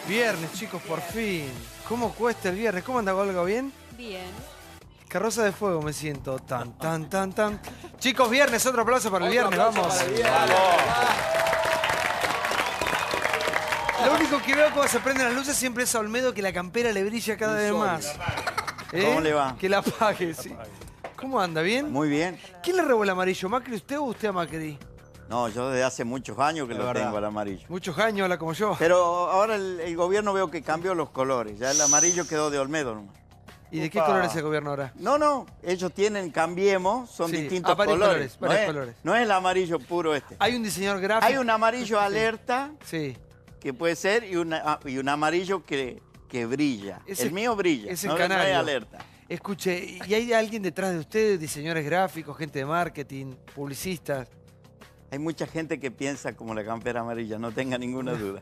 Viernes, chicos, por fin. ¿Cómo cuesta el viernes? ¿Cómo anda, Olga? ¿Bien? Bien. Carroza de fuego me siento. Tan, tan, tan, tan. Chicos, viernes, otro aplauso para el viernes, vamos. Lo único que veo cuando se prenden las luces siempre es a Olmedo que la campera le brilla cada vez más. ¿Cómo le va? Que la apague, sí. ¿Cómo anda? ¿Bien? Muy bien. ¿Quién le robó el amarillo? ¿Macri usted o usted a Macri? No, yo desde hace muchos años que lo tengo al amarillo. Muchos años, habla como yo. Pero ahora el gobierno veo que cambió los colores. Ya el amarillo quedó de Olmedo nomás. ¿Y de qué color es el gobierno ahora? No, ellos tienen Cambiemos, son Sí, distintos varios colores. varios colores. No es el amarillo puro este. Hay un diseñador gráfico. Hay un amarillo alerta, Sí. que puede ser, y un amarillo que brilla. El mío brilla, es el no es canario. alerta. Escuche, ¿y hay alguien detrás de ustedes, diseñadores gráficos, gente de marketing, publicistas? Hay mucha gente que piensa como la campera amarilla, no tenga ninguna duda.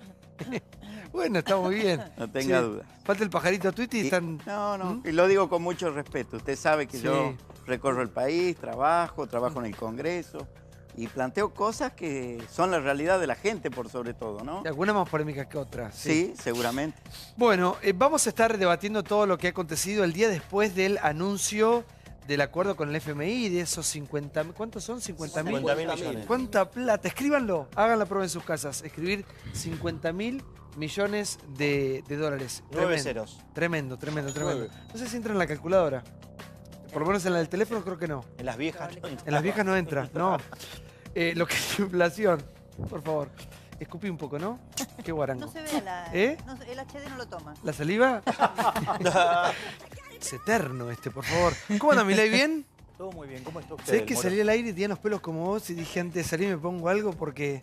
Bueno, está muy bien. No tenga duda. Falta el pajarito Twitty y están... No, y lo digo con mucho respeto. Usted sabe que Sí. yo recorro el país, trabajo en el Congreso y planteo cosas que son la realidad de la gente por sobre todo, ¿no? Algunas más polémicas que otras. Sí, seguramente. Bueno, vamos a estar debatiendo todo lo que ha acontecido el día después del anuncio del acuerdo con el FMI, de esos 50... ¿Cuántos son? 50.000. 50.000 millones. ¿Cuánta plata? Escríbanlo, hagan la prueba en sus casas. Escribir 50.000 millones de dólares. 9 ceros. Tremendo. 9. No sé si entra en la calculadora. Por lo menos en la del teléfono creo que no. En las viejas no entra. En las viejas no entra, no. Lo que es inflación, por favor. Escupí un poco, ¿no? Qué guarango. No se ve la... ¿Eh? no se- el HD no lo toma. ¿La saliva? Es eterno por favor. ¿Cómo anda, Milei? ¿Bien? Todo muy bien. ¿Cómo está usted? ¿Sabés que Moro? salí al aire y tenía los pelos como vos y dije antes de salir me pongo algo porque...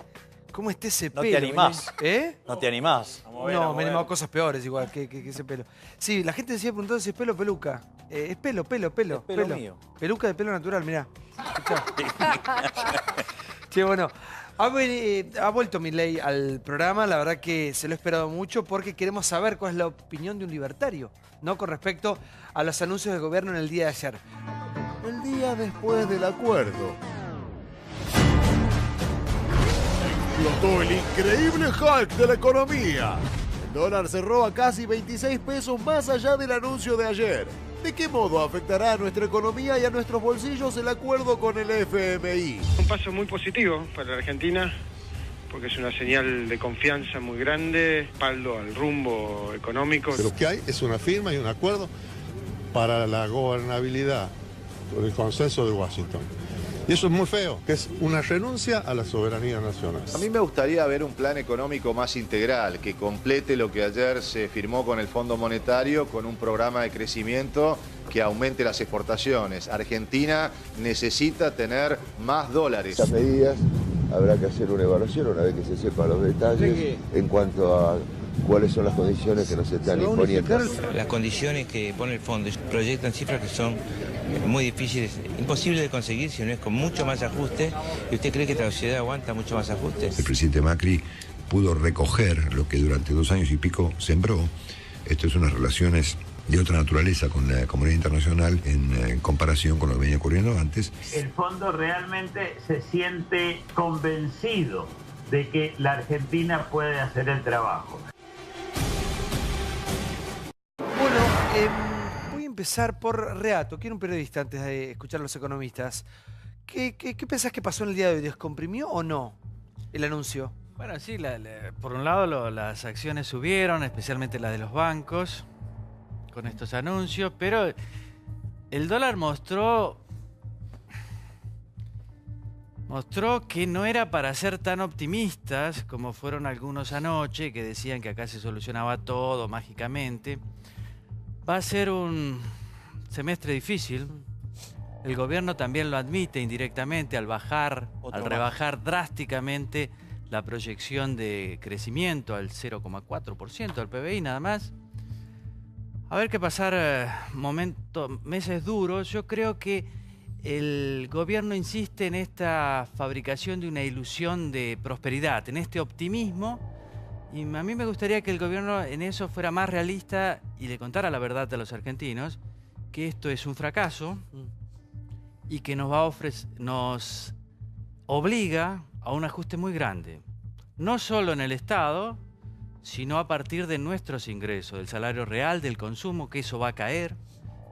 ¿Cómo está ese No pelo? te animás. ¿Eh? No te animás. No, me he animado cosas peores igual que ese pelo. Sí, la gente decía preguntando si es pelo o peluca. Es pelo. Es pelo mío. Peluca de pelo natural, mirá. Escuchá. Che, bueno, ha vuelto Milei al programa, la verdad que se lo he esperado mucho porque queremos saber cuál es la opinión de un libertario, ¿no? Con respecto a los anuncios del gobierno en el día de ayer. El día después del acuerdo. Explotó el increíble Hulk de la economía. El dólar cerró a casi 26 pesos más allá del anuncio de ayer. ¿De qué modo afectará a nuestra economía y a nuestros bolsillos el acuerdo con el FMI? Un paso muy positivo para la Argentina, porque es una señal de confianza muy grande, respaldo al rumbo económico. Lo que hay es una firma y un acuerdo para la gobernabilidad por el consenso de Washington. Y eso es muy feo, que es una renuncia a la soberanía nacional. A mí me gustaría ver un plan económico más integral, que complete lo que ayer se firmó con el Fondo Monetario, con un programa de crecimiento que aumente las exportaciones. Argentina necesita tener más dólares. Estas medidas habrá que hacer una evaluación una vez que se sepan los detalles en cuanto a cuáles son las condiciones que nos están imponiendo. Las condiciones que pone el fondo proyectan cifras que son muy difíciles, imposibles de conseguir si no es con mucho más ajuste. ¿Y usted cree que la sociedad aguanta mucho más ajuste? El presidente Macri pudo recoger lo que durante 2 años y pico sembró. Esto es unas relaciones de otra naturaleza con la comunidad internacional en comparación con lo que venía ocurriendo antes. El fondo realmente se siente convencido de que la Argentina puede hacer el trabajo. Bueno, voy a empezar por Reato, que era un periodista antes de escuchar a los economistas. ¿Qué pensás que pasó en el día de hoy? ¿Descomprimió o no el anuncio? Bueno, sí, por un lado las acciones subieron, especialmente las de los bancos, con estos anuncios, pero el dólar mostró que no era para ser tan optimistas como fueron algunos anoche, que decían que acá se solucionaba todo mágicamente. Va a ser un semestre difícil. El gobierno también lo admite indirectamente al rebajar drásticamente la proyección de crecimiento al 0,4% del PBI nada más. A ver qué pasar meses duros. Yo creo que el gobierno insiste en esta fabricación de una ilusión de prosperidad, en este optimismo. Y a mí me gustaría que el gobierno en eso fuera más realista y le contara la verdad a los argentinos, que esto es un fracaso y que nos obliga a un ajuste muy grande. No solo en el Estado, sino a partir de nuestros ingresos, del salario real, del consumo, que eso va a caer,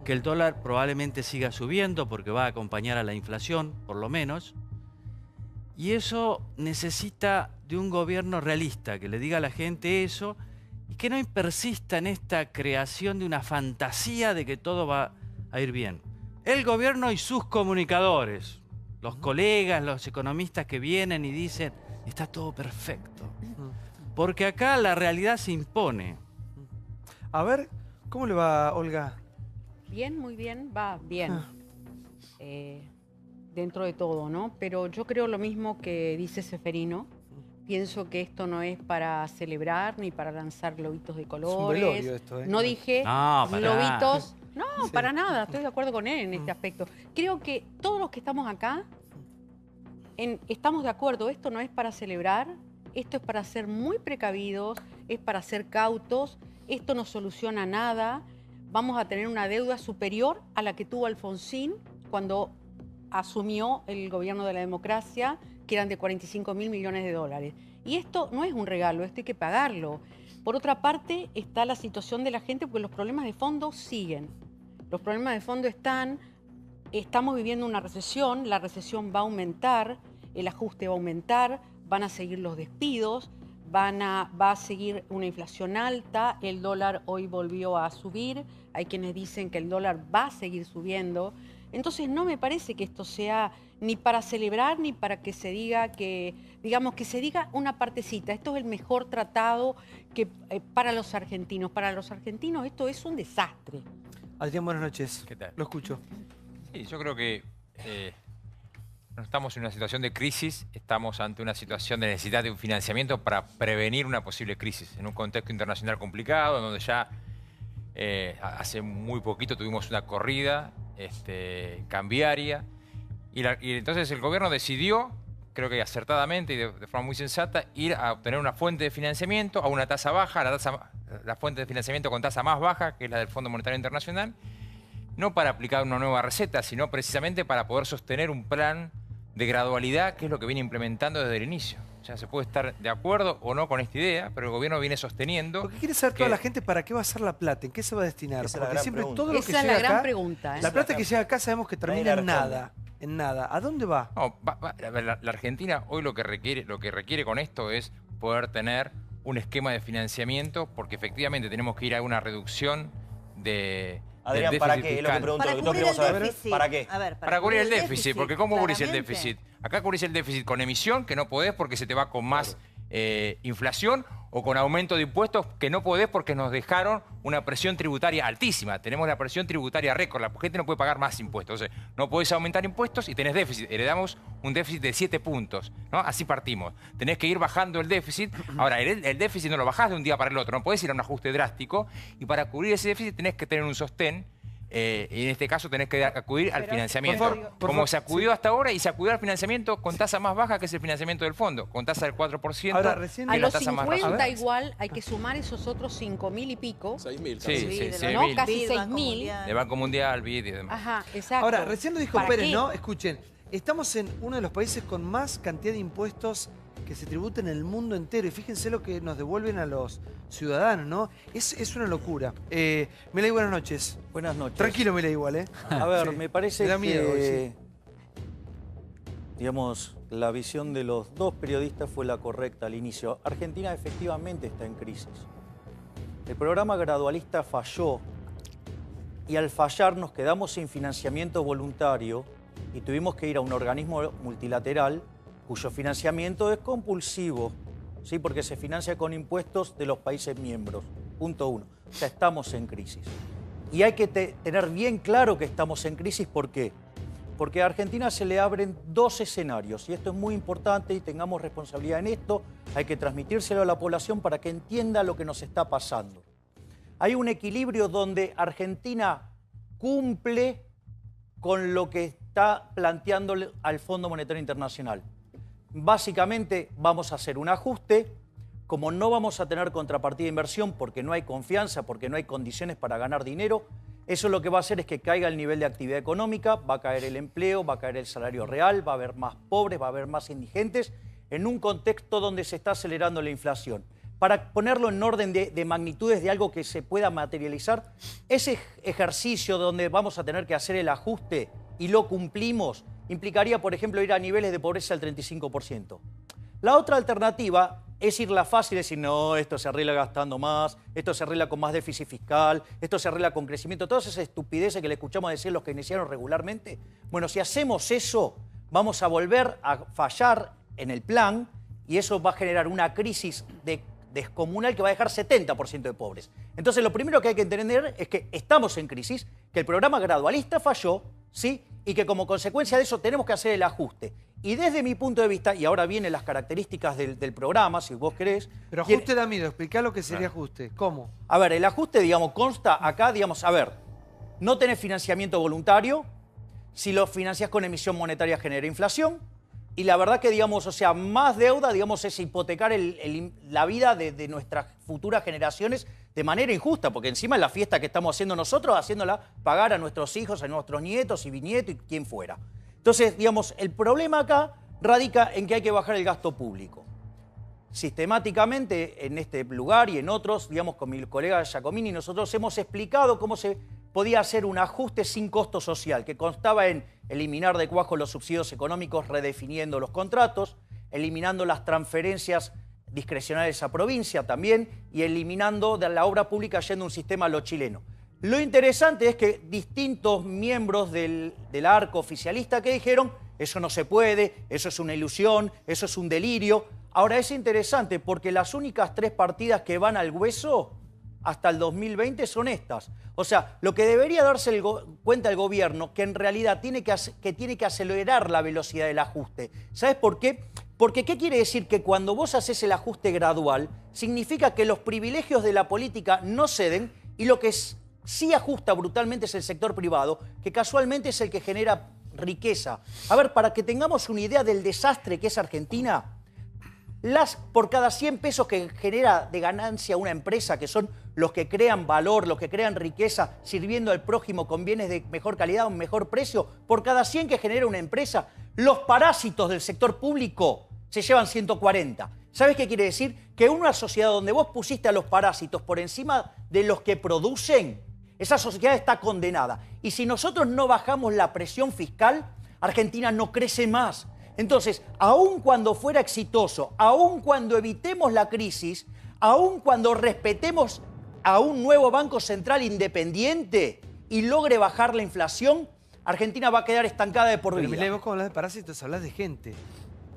que el dólar probablemente siga subiendo porque va a acompañar a la inflación, por lo menos. Y eso necesita de un gobierno realista, que le diga a la gente eso y que no persista en esta creación de una fantasía de que todo va a ir bien. El gobierno y sus comunicadores, los colegas, los economistas que vienen y dicen, está todo perfecto. Porque acá la realidad se impone. A ver, ¿cómo le va, Olga? Bien, muy bien, va bien. Dentro de todo, ¿no? Pero yo creo lo mismo que dice Seferino. Pienso que esto no es para celebrar ni para lanzar globitos de colores. Es un velorio esto, ¿eh? No dije No, globitos. No, Sí. para nada. Estoy de acuerdo con él en este aspecto. Creo que todos los que estamos acá estamos de acuerdo. Esto no es para celebrar. Esto es para ser muy precavidos. Es para ser cautos. Esto no soluciona nada. Vamos a tener una deuda superior a la que tuvo Alfonsín cuando asumió el gobierno de la democracia, que eran de 45.000 millones de dólares. Y esto no es un regalo, esto hay que pagarlo. Por otra parte, está la situación de la gente, porque los problemas de fondo siguen. Los problemas de fondo estamos viviendo una recesión, la recesión va a aumentar, el ajuste va a aumentar, van a seguir los despidos, va a seguir una inflación alta, el dólar hoy volvió a subir, hay quienes dicen que el dólar va a seguir subiendo. Entonces no me parece que esto sea ni para celebrar ni para que se diga que, digamos, que se diga una partecita. Esto es el mejor tratado para los argentinos. Para los argentinos esto es un desastre. Adrián, buenas noches. ¿Qué tal? Lo escucho. Sí, yo creo que no estamos en una situación de crisis, estamos ante una situación de necesidad de un financiamiento para prevenir una posible crisis. En un contexto internacional complicado, en donde ya hace muy poquito tuvimos una corrida cambiaria, y entonces el gobierno decidió, creo que acertadamente y de forma muy sensata, ir a obtener una fuente de financiamiento a una tasa baja, la fuente de financiamiento con tasa más baja, que es la del Fondo Monetario Internacional, no para aplicar una nueva receta, sino precisamente para poder sostener un plan de gradualidad, que es lo que viene implementando desde el inicio. O sea, se puede estar de acuerdo o no con esta idea, pero el gobierno viene sosteniendo... Porque quiere saber toda la gente para qué va a ser la plata, en qué se va a destinar. Esa es la Porque gran siempre pregunta. todo lo que Esa es llega la gran acá, pregunta, ¿eh? la plata que llega acá sabemos que termina en responde. nada. En nada. ¿A dónde va? No, la Argentina hoy lo que requiere con esto es poder tener un esquema de financiamiento, porque efectivamente tenemos que ir a una reducción de... Adrián, del ¿para déficit qué? Es lo que fiscal. pregunto, Para lo que todos cubrir el queremos saber. déficit. ¿Para qué? A ver, Para cubrir el déficit, porque ¿cómo cubrís el claramente. déficit? Acá cubrís el déficit con emisión, que no podés porque se te va con más inflación, o con aumento de impuestos, que no podés porque nos dejaron una presión tributaria altísima. Tenemos la presión tributaria récord, la gente no puede pagar más impuestos. Entonces, no podés aumentar impuestos y tenés déficit. Heredamos un déficit de 7 puntos, ¿no? Así partimos. Tenés que ir bajando el déficit. Ahora, el déficit no lo bajás de un día para el otro, no podés ir a un ajuste drástico, y para cubrir ese déficit tenés que tener un sostén. Y en este caso tenés que acudir al financiamiento. por favor, Como se acudió hasta ahora, y se acudió al financiamiento con tasa más baja, que es el financiamiento del fondo, con tasa del 4%. Ahora, recién y A la los tasa más 50 baja. igual hay que sumar esos otros 5.000 y pico. 6.000. Sí, sí, de 6.000. ¿No? Casi BID, Banco 6.000. Mundial. De Banco Mundial, BID y demás. Ajá, exacto. Ahora, recién lo dijo ¿Para Pérez, qué? ¿no? Escuchen, estamos en uno de los países con más cantidad de impuestos que se tributan en el mundo entero. Y fíjense lo que nos devuelven a los ciudadanos, ¿no? Es una locura. Milei, buenas noches. Buenas noches. Tranquilo, Milei, igual, ¿eh? A ver, Sí. me parece Me da miedo, que, digamos, la visión de los dos periodistas fue la correcta al inicio. Argentina efectivamente está en crisis. El programa gradualista falló, y al fallar nos quedamos sin financiamiento voluntario y tuvimos que ir a un organismo multilateral cuyo financiamiento es compulsivo, ¿sí? Porque se financia con impuestos de los países miembros. Punto uno. O sea, estamos en crisis. Y hay que tener bien claro que estamos en crisis. ¿Por qué? Porque a Argentina se le abren dos escenarios, y esto es muy importante y tengamos responsabilidad en esto. Hay que transmitírselo a la población para que entienda lo que nos está pasando. Hay un equilibrio donde Argentina cumple con lo que está planteándole al Fondo Monetario Internacional. Básicamente vamos a hacer un ajuste. Como no vamos a tener contrapartida de inversión porque no hay confianza, porque no hay condiciones para ganar dinero, eso lo que va a hacer es que caiga el nivel de actividad económica, va a caer el empleo, va a caer el salario real, va a haber más pobres, va a haber más indigentes, en un contexto donde se está acelerando la inflación. para ponerlo en orden de magnitudes de algo que se pueda materializar, ese ejercicio donde vamos a tener que hacer el ajuste y lo cumplimos, implicaría, por ejemplo, ir a niveles de pobreza del 35%. La otra alternativa es ir la fácil y decir, no, esto se arregla gastando más, esto se arregla con más déficit fiscal, esto se arregla con crecimiento, todas esas estupideces que le escuchamos decir los keynesianos regularmente. Bueno, si hacemos eso, vamos a volver a fallar en el plan y eso va a generar una crisis descomunal que va a dejar 70% de pobres. Entonces, lo primero que hay que entender es que estamos en crisis, que el programa gradualista falló, ¿sí? Y que como consecuencia de eso tenemos que hacer el ajuste. Y desde mi punto de vista, y ahora vienen las características del programa, si vos querés... Pero ajuste da miedo, explicá lo que sería ajuste. ¿Cómo? A ver, el ajuste, digamos, consta acá, digamos, a ver, no tenés financiamiento voluntario, si lo financiás con emisión monetaria genera inflación, y la verdad que, digamos, o sea, más deuda, digamos, es hipotecar la vida de nuestras futuras generaciones de manera injusta, porque encima es la fiesta que estamos haciendo nosotros, haciéndola pagar a nuestros hijos, a nuestros nietos y bisnietos y quien fuera. Entonces, digamos, el problema acá radica en que hay que bajar el gasto público. Sistemáticamente, en este lugar y en otros, digamos, con mi colega Giacomini, nosotros hemos explicado cómo se podía hacer un ajuste sin costo social, que constaba en eliminar de cuajo los subsidios económicos redefiniendo los contratos, eliminando las transferencias discrecionales a provincia también y eliminando de la obra pública yendo un sistema a lo chileno. Lo interesante es que distintos miembros del arco oficialista que dijeron eso no se puede, eso es una ilusión, eso es un delirio. Ahora es interesante porque las únicas 3 partidas que van al hueso hasta el 2020 son estas. O sea, lo que debería darse cuenta el gobierno, que en realidad tiene que acelerar la velocidad del ajuste. ¿Sabes por qué? Porque ¿qué quiere decir? Que cuando vos haces el ajuste gradual, significa que los privilegios de la política no ceden y lo que sí ajusta brutalmente es el sector privado, que casualmente es el que genera riqueza. A ver, para que tengamos una idea del desastre que es Argentina, por cada 100 pesos que genera de ganancia una empresa, que son los que crean valor, los que crean riqueza, sirviendo al prójimo con bienes de mejor calidad, a un mejor precio, por cada 100 que genera una empresa, los parásitos del sector público se llevan 140. ¿Sabes qué quiere decir? Que una sociedad donde vos pusiste a los parásitos por encima de los que producen, esa sociedad está condenada. Y si nosotros no bajamos la presión fiscal, Argentina no crece más. Entonces, aun cuando fuera exitoso, aun cuando evitemos la crisis, aun cuando respetemos a un nuevo Banco Central independiente y logre bajar la inflación, Argentina va a quedar estancada de por vida. Pero Milei, vos cuando hablas de parásitos hablas de gente.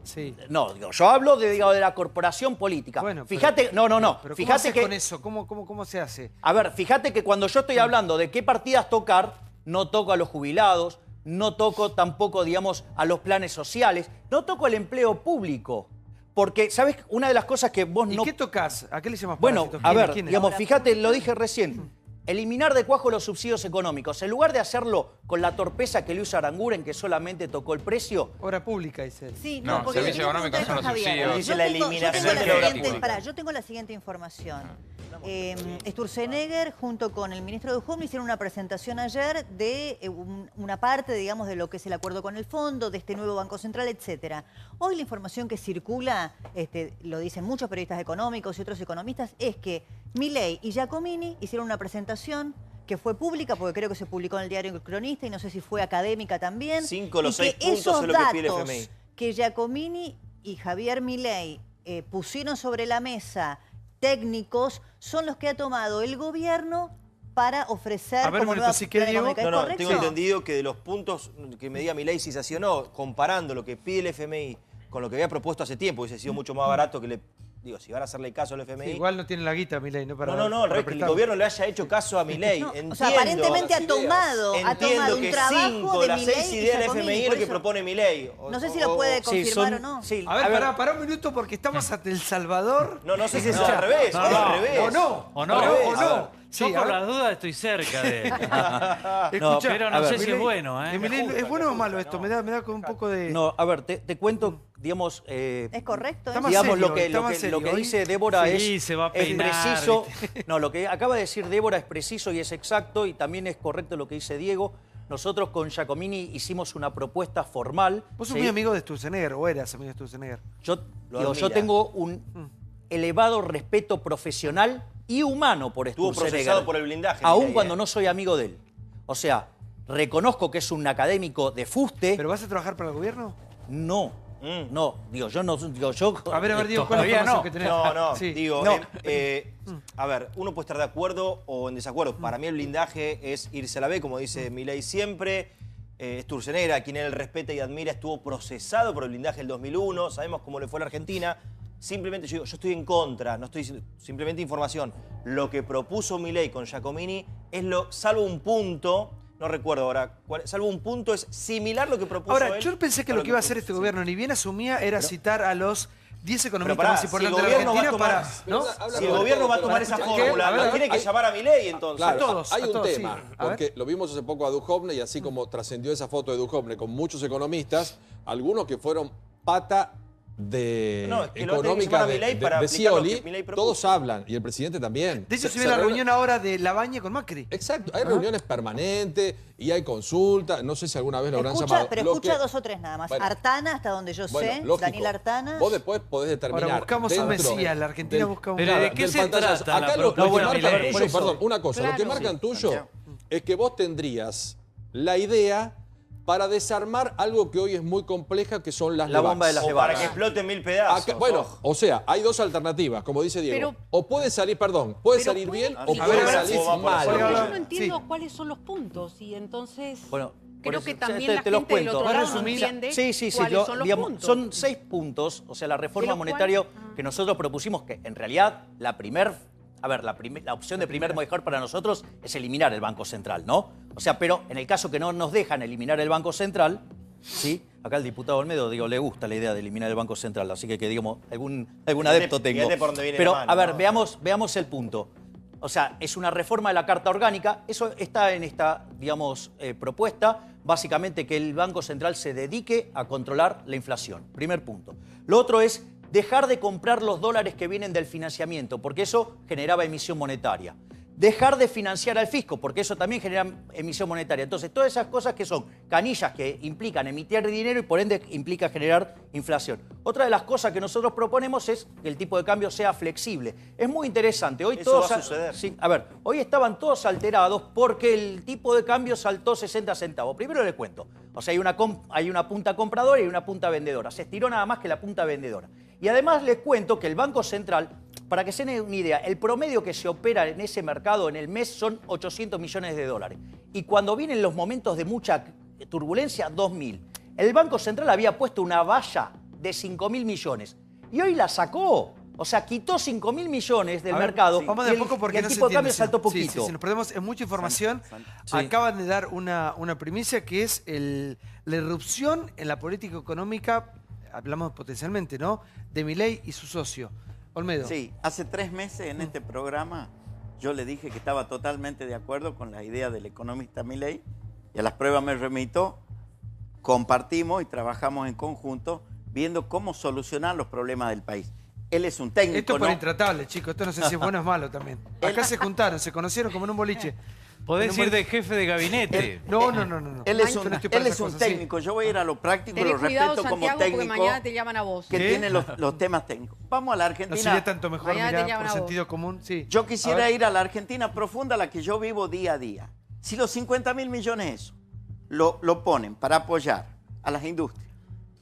Sí. No, yo hablo de la corporación política. Bueno, fíjate, pero, no. Pero Fíjate ¿cómo con eso? ¿Cómo se hace? A ver, fíjate que cuando yo estoy hablando de qué partidas tocar, no toco a los jubilados, no toco tampoco, digamos, a los planes sociales, no toco el empleo público. Porque, ¿sabes? Una de las cosas que vos no... ¿Y qué tocas? ¿A qué le llamas Bueno, parásitos? a ver, ¿Quién es? digamos, fíjate, lo dije recién. Eliminar de cuajo los subsidios económicos. En lugar de hacerlo con la torpeza que le usa Aranguren, que solamente tocó el precio... Obra pública, dice él. Sí, No, porque servicio económico son los subsidios. Dice la eliminación yo de tengo la obra siguiente- pública. pará, yo tengo la siguiente información. Sturzenegger junto con el ministro de Home hicieron una presentación ayer de una parte, digamos, de lo que es el acuerdo con el fondo, de este nuevo Banco Central, etcétera. Hoy la información que circula, lo dicen muchos periodistas económicos y otros economistas, es que Milei y Giacomini hicieron una presentación que fue pública, porque creo que se publicó en el diario El Cronista y no sé si fue académica también. 5 de los 6 que puntos esos es lo que pide el datos FMI. que Giacomini y Javier Milei pusieron sobre la mesa técnicos son los que ha tomado el gobierno para ofrecer A ver, como Marito, nueva ¿sí qué, plan Diego? económica. ¿Es No, correcto? tengo entendido que de los puntos que me diga Milei si se hace o no, comparando lo que pide el FMI con lo que había propuesto hace tiempo, hubiese sido mucho más barato que le... Digo, si van a hacerle caso al FMI... Sí, igual no tiene la guita, Milei, ¿no? Para, No, al revés, que el gobierno le haya hecho caso a Milei. No, Entiendo, o sea, aparentemente ha tomado entiendo un que trabajo 5 de de las Milei 6 y ideas del Giacomini, FMI es por lo que eso- propone Milei. No sé si lo puede confirmar o no. Sí, A ver, pará un minuto porque estamos ante El Salvador. No sé si es al revés, No, es no. al revés. ¿O no? ¿O no? ¿O revés. no? Yo Sí, por a ver. las dudas estoy cerca de... Escuchá, pero a no ver, sé si es Milei- bueno, ¿eh? Milei, ¿es bueno o malo esto? Me da con un poco de... No, a ver, te cuento, digamos... ¿Es correcto? Está más digamos, serio, lo que, está lo más que, serio. lo que Hoy- dice Débora Sí, es se va a peinar, preciso. ¿viste? No, lo que acaba de decir Débora es preciso y es exacto y también es correcto lo que dice Diego. Nosotros con Giacomini hicimos una propuesta formal. Vos sos ¿sí? muy amigo de Sturzenegger, o eras amigo de Sturzenegger. Yo Lo digo, yo admira. tengo un elevado respeto profesional y humano por Estuvo Sturzenegger. procesado por el blindaje. Aún Milei, cuando no soy amigo de él. O sea, reconozco que es un académico de fuste. ¿Pero vas a trabajar para el gobierno? No. No, digo, yo no. Digo, yo. A ver, digo, ¿cuál es la información que tenés? No, Sí. digo, No. a ver, uno puede estar de acuerdo o en desacuerdo. Para mí el blindaje es irse a la B, como dice Milei siempre. Sturzenegger, a quien él respeta y admira, estuvo procesado por el blindaje del 2001. Sabemos cómo le fue a la Argentina. Simplemente yo digo, yo estoy en contra, no estoy diciendo, simplemente información. Lo que propuso Milei con Giacomini es salvo un punto, no recuerdo ahora, salvo un punto, es similar lo que propuso Ahora, él. yo pensé que lo que iba a hacer este gobierno, ni bien asumía, era citar a los 10 economistas Pero pará, más importantes de la Argentina para... ¿no? Si el gobierno va a tomar esa fórmula, tiene que llamar a Milei entonces. Claro, hay un todos, tema, sí. A ver. porque lo vimos hace poco a Duhovne y así como trascendió esa foto de Duhovne con muchos economistas, algunos que fueron pata de No, es que lo tiene que económica llamar a Milei para de aplicar lo Scioli, que Milei propuso. todos hablan y el presidente también. De hecho, se ve la reunión ahora de Labaña con Macri. Exacto, hay reuniones permanentes y hay consultas, no sé si alguna vez lo habrán llamado. Pero Lo escucha que- 2 o 3 nada más. Bueno. Artana, hasta donde yo Bueno, sé, lógico. Daniel Artana. Vos después podés determinar. Ahora buscamos un dentro Mesías, la Argentina busca un... Pero ¿de qué del se pantallazo. trata la Acá lo propuesta? que marcan Milei? tuyo, perdón, una cosa, lo que Claro. marcan tuyo es que vos tendrías la idea para desarmar algo que hoy es muy compleja, que son las La bomba de las O Levax. para que exploten 1000 pedazos. Acá, bueno, o sea, hay dos alternativas, como dice Diego. Pero- o puede salir, perdón, puede pero salir puede- bien A o ver, puede a ver, salir ¿cómo va por mal. eso? Porque yo no Sí. entiendo cuáles son los puntos y entonces Bueno, por creo eso que te- también la te los gente del cuento. otro lado no resumir? entiende Sí, cuáles son los digamos, puntos. son 6 puntos, o sea, la reforma De los monetaria cuales- que nosotros propusimos, que en realidad la opción de primer mejor para nosotros es eliminar el Banco Central, ¿no? O sea, pero en el caso que no nos dejan eliminar el Banco Central, ¿sí? Acá el diputado Olmedo, digo, le gusta la idea de eliminar el Banco Central, así que digamos, algún adepto tengo. fíjate por dónde viene Pero, la mano, a ver, ¿no? veamos el punto. O sea, es una reforma de la Carta Orgánica, eso está en esta, digamos, propuesta, básicamente que el Banco Central se dedique a controlar la inflación, primer punto. Lo otro es dejar de comprar los dólares que vienen del financiamiento, porque eso generaba emisión monetaria. Dejar de financiar al fisco, porque eso también genera emisión monetaria. Entonces, todas esas cosas que son canillas que implican emitir dinero y por ende implica generar inflación. Otra de las cosas que nosotros proponemos es que el tipo de cambio sea flexible. Es muy interesante. Hoy Eso todos va a suceder. Sí, a ver, hoy estaban todos alterados porque el tipo de cambio saltó 60 centavos. Primero les cuento. O sea, hay una punta compradora y una punta vendedora. Se estiró nada más que la punta vendedora. Y además les cuento que el Banco Central, para que se den una idea, el promedio que se opera en ese mercado en el mes son 800 millones de dólares. Y cuando vienen los momentos de mucha turbulencia, 2.000. El Banco Central había puesto una valla de 5.000 millones. Y hoy la sacó. O sea, quitó 5.000 millones del A ver, mercado. sí. Vamos y de a el- poco porque y el no se tipo de cambio entiende, saltó sí. poquito. Sí, nos perdemos en mucha información. Sí. Acaban de dar una primicia que es la irrupción en la política económica, hablamos potencialmente, ¿no?, de Milei y su socio. Olmedo. Sí, hace 3 meses en este programa yo le dije que estaba totalmente de acuerdo con la idea del economista Milei y a las pruebas me remito, compartimos y trabajamos en conjunto viendo cómo solucionar los problemas del país. Él es un técnico, Esto es por ¿no? intratable, chicos. Esto no sé si es bueno o es malo también. Acá se juntaron, se conocieron como en un boliche. Podés ir de jefe de gabinete. No. Él es Yo un, no estoy para él es esas un cosas, sí. técnico, yo voy a ir a lo práctico, Tenés lo cuidado, respeto como Santiago, porque técnico mañana te llaman a vos. que ¿Qué? tiene los temas técnicos. Vamos a la No Argentina. sería tanto mejor, Mañana te mirá, llaman por a vos. sentido común. Sí. Yo A quisiera ver. ir a la Argentina profunda, la que yo vivo día a día. Si los 50.000 millones eso lo ponen para apoyar a las industrias,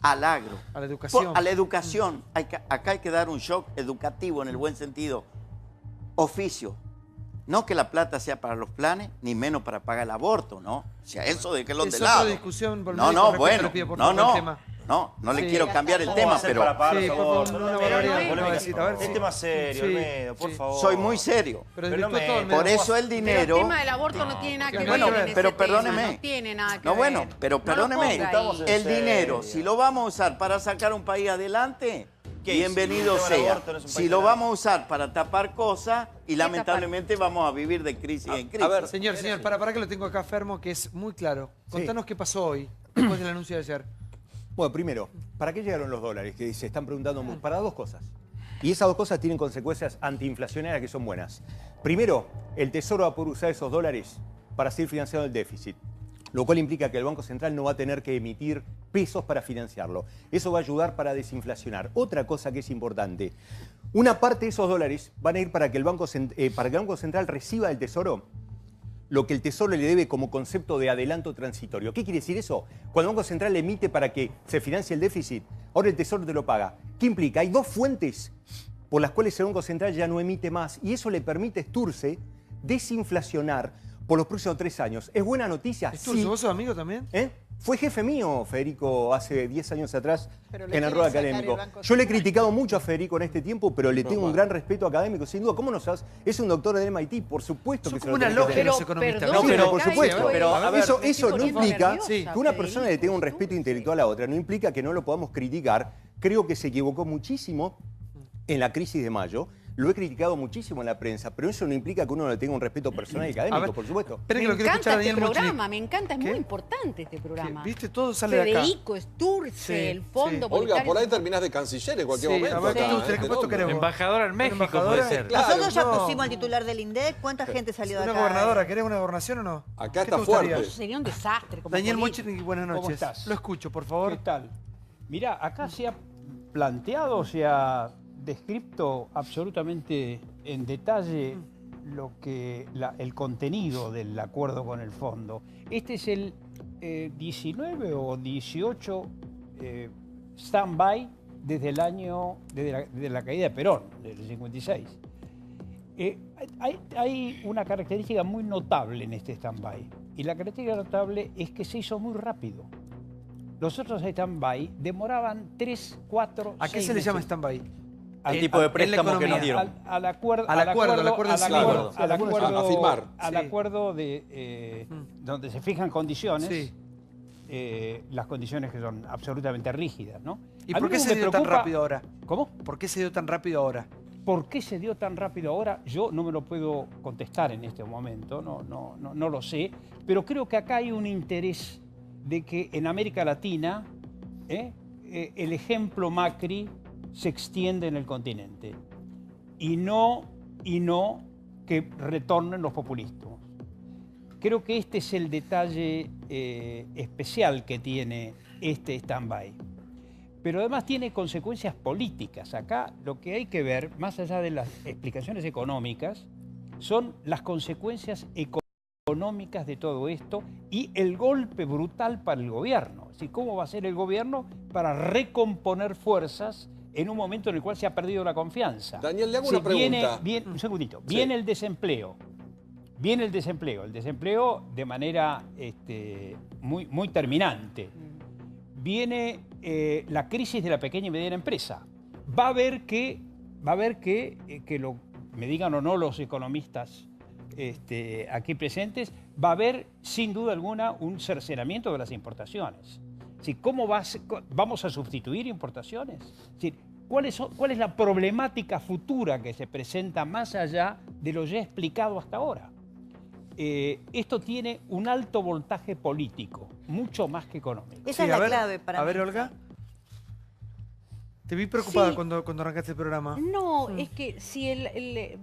al agro, A la educación. a la educación, acá hay que dar un shock educativo en el buen sentido. Oficio. No que la plata sea para los planes, ni menos para pagar el aborto, ¿no? O sea, eso de que los Es de otra lado. discusión, por No, médico, no, respeto, bueno. le pido por No, favor el no. tema. No le Sí. quiero cambiar el ¿Cómo va tema, a ser pero para pagar Sí, los por favor, abortos? una No, barbaridad, no, una barbaridad. A ver, Es sí. tema serio, Sí, Olmedo, por sí. favor. soy muy serio. Pero Pero no desvirtuó me- todo, Olmedo. Por eso el Pero dinero... el tema del aborto no tiene nada que ver Bueno, en ese pero tema, perdóneme. no tiene nada que No, ver. bueno, pero No lo perdóneme. ponga ahí. El serio. dinero, si lo vamos a usar para sacar un país adelante, ¿Qué? bienvenido Si el tema del sea. aborto no es un Si país lo adelante. vamos a usar para tapar cosas, y lamentablemente vamos a vivir de crisis en crisis. A ver, señor, para que lo tengo acá, Fermo, que es muy claro. Contanos qué pasó hoy, después del anuncio de ayer. Bueno, primero, ¿para qué llegaron los dólares? Que se están preguntando mucho. Para 2 cosas. Y esas 2 cosas tienen consecuencias antiinflacionarias que son buenas. Primero, el Tesoro va a poder usar esos dólares para seguir financiando el déficit, lo cual implica que el Banco Central no va a tener que emitir pesos para financiarlo. Eso va a ayudar para desinflacionar. Otra cosa que es importante, Una parte de esos dólares van a ir para que el Banco Central reciba del Tesoro lo que el Tesoro le debe como concepto de adelanto transitorio. ¿Qué quiere decir eso? Cuando el Banco Central emite para que se financie el déficit, ahora el Tesoro te lo paga. ¿Qué implica? Hay dos fuentes por las cuales el Banco Central ya no emite más y eso le permite a Sturze desinflacionar por los próximos 3 años. ¿Es buena noticia? Sturze, Sí. ¿vos sos amigo también? Fue jefe mío, Federico, hace 10 años atrás Pero en le el quiere rol sacar el académico. Banco Yo le he Central. criticado mucho a Federico en este tiempo, pero le tengo un gran respeto académico, sin duda. ¿Cómo no sabes? Es un doctor del MIT, por supuesto que se lo una tenés que logia tener. los economistas. No, pero por supuesto. pero, a ver, eso no implica Sí. que una persona le tenga un respeto intelectual a otra, no implica que no lo podamos criticar. Creo que se equivocó muchísimo en la crisis de mayo. Lo he criticado muchísimo en la prensa, pero eso no implica que uno le tenga un respeto personal y académico, por supuesto. Me encanta este programa, me encanta, es muy importante este programa. ¿Viste? Todo sale de acá. Federico, Sturze, el Fondo Olga, Monetario. por ahí terminás de canciller en cualquier momento. a ver, acá, ¿qué te puesto nombro. queremos? Embajadora en México embajadora? puede ser. Nosotros ya no. pusimos al titular del INDEC. ¿Cuánta gente salió de Una acá? gobernadora, ¿querés una gobernación o no? Acá ¿Qué está te gustaría? fuerte. Eso sería un desastre. Como Daniel político. Mochini, buenas noches. ¿Cómo estás? Lo escucho, por favor. ¿Qué tal? Mirá, acá se ha planteado, se ha descrito absolutamente en detalle lo que el contenido del acuerdo con el fondo. Este es el 19 o 18 stand-by desde el año, desde la caída de Perón, del 56. Hay una característica muy notable en este stand-by. Y la característica notable es que se hizo muy rápido. Los otros stand-by demoraban 3, 4, ¿A qué se le llama stand-by? Al tipo de préstamo que nos dieron. Al acuerdo en sí. A firmar. Al acuerdo de donde se fijan condiciones, las condiciones que son absolutamente rígidas, ¿no? ¿Y A mí por qué me se dio tan preocupa- rápido ahora? ¿Cómo? ¿Por qué se dio tan rápido ahora? ¿Por qué se dio tan rápido ahora? Yo no me lo puedo contestar en este momento, no lo sé, pero creo que acá hay un interés de que en América Latina el ejemplo Macri se extiende en el continente y no que retornen los populistas. Creo que este es el detalle especial que tiene este stand-by. Pero además tiene consecuencias políticas. Acá lo que hay que ver, más allá de las explicaciones económicas, son las consecuencias económicas de todo esto y el golpe brutal para el gobierno. Es decir, ¿cómo va a ser el gobierno para recomponer fuerzas en un momento en el cual se ha perdido la confianza? Daniel, le hago una pregunta. Un segundito. Viene el desempleo. Viene el desempleo de manera muy terminante. Viene la crisis de la pequeña y mediana empresa. Va a haber que me digan o no los economistas aquí presentes, va a haber sin duda alguna un cercenamiento de las importaciones. ¿Sí? ¿Cómo vamos a sustituir importaciones? ¿Sí? ¿Cuál es la problemática futura que se presenta más allá de lo ya explicado hasta ahora? Esto tiene un alto voltaje político, mucho más que económico. Esa es la clave para A mí. ver, Olga. Te vi preocupada Sí. cuando arrancaste el programa. No, es que si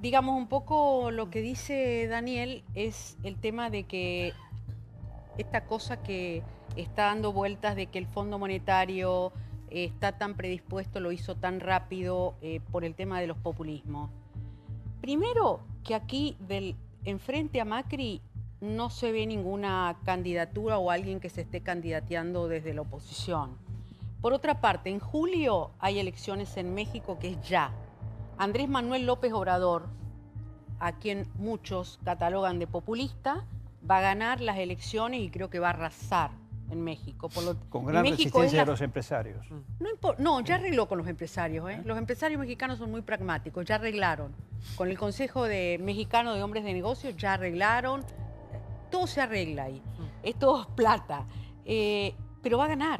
digamos un poco lo que dice Daniel es el tema de que esta cosa que está dando vueltas de que el Fondo Monetario está tan predispuesto, lo hizo tan rápido por el tema de los populismos. Primero, que aquí enfrente a Macri no se ve ninguna candidatura o alguien que se esté candidateando desde la oposición. Por otra parte, en julio hay elecciones en México que es ya. Andrés Manuel López Obrador, a quien muchos catalogan de populista, va a ganar las elecciones y creo que va a arrasar en México. Con gran resistencia de los empresarios. No, ya arregló con los empresarios. Los empresarios mexicanos son muy pragmáticos, ya arreglaron. Con el Consejo Mexicano de Hombres de Negocios ya arreglaron. Todo se arregla ahí. Es todo plata. Pero va a ganar.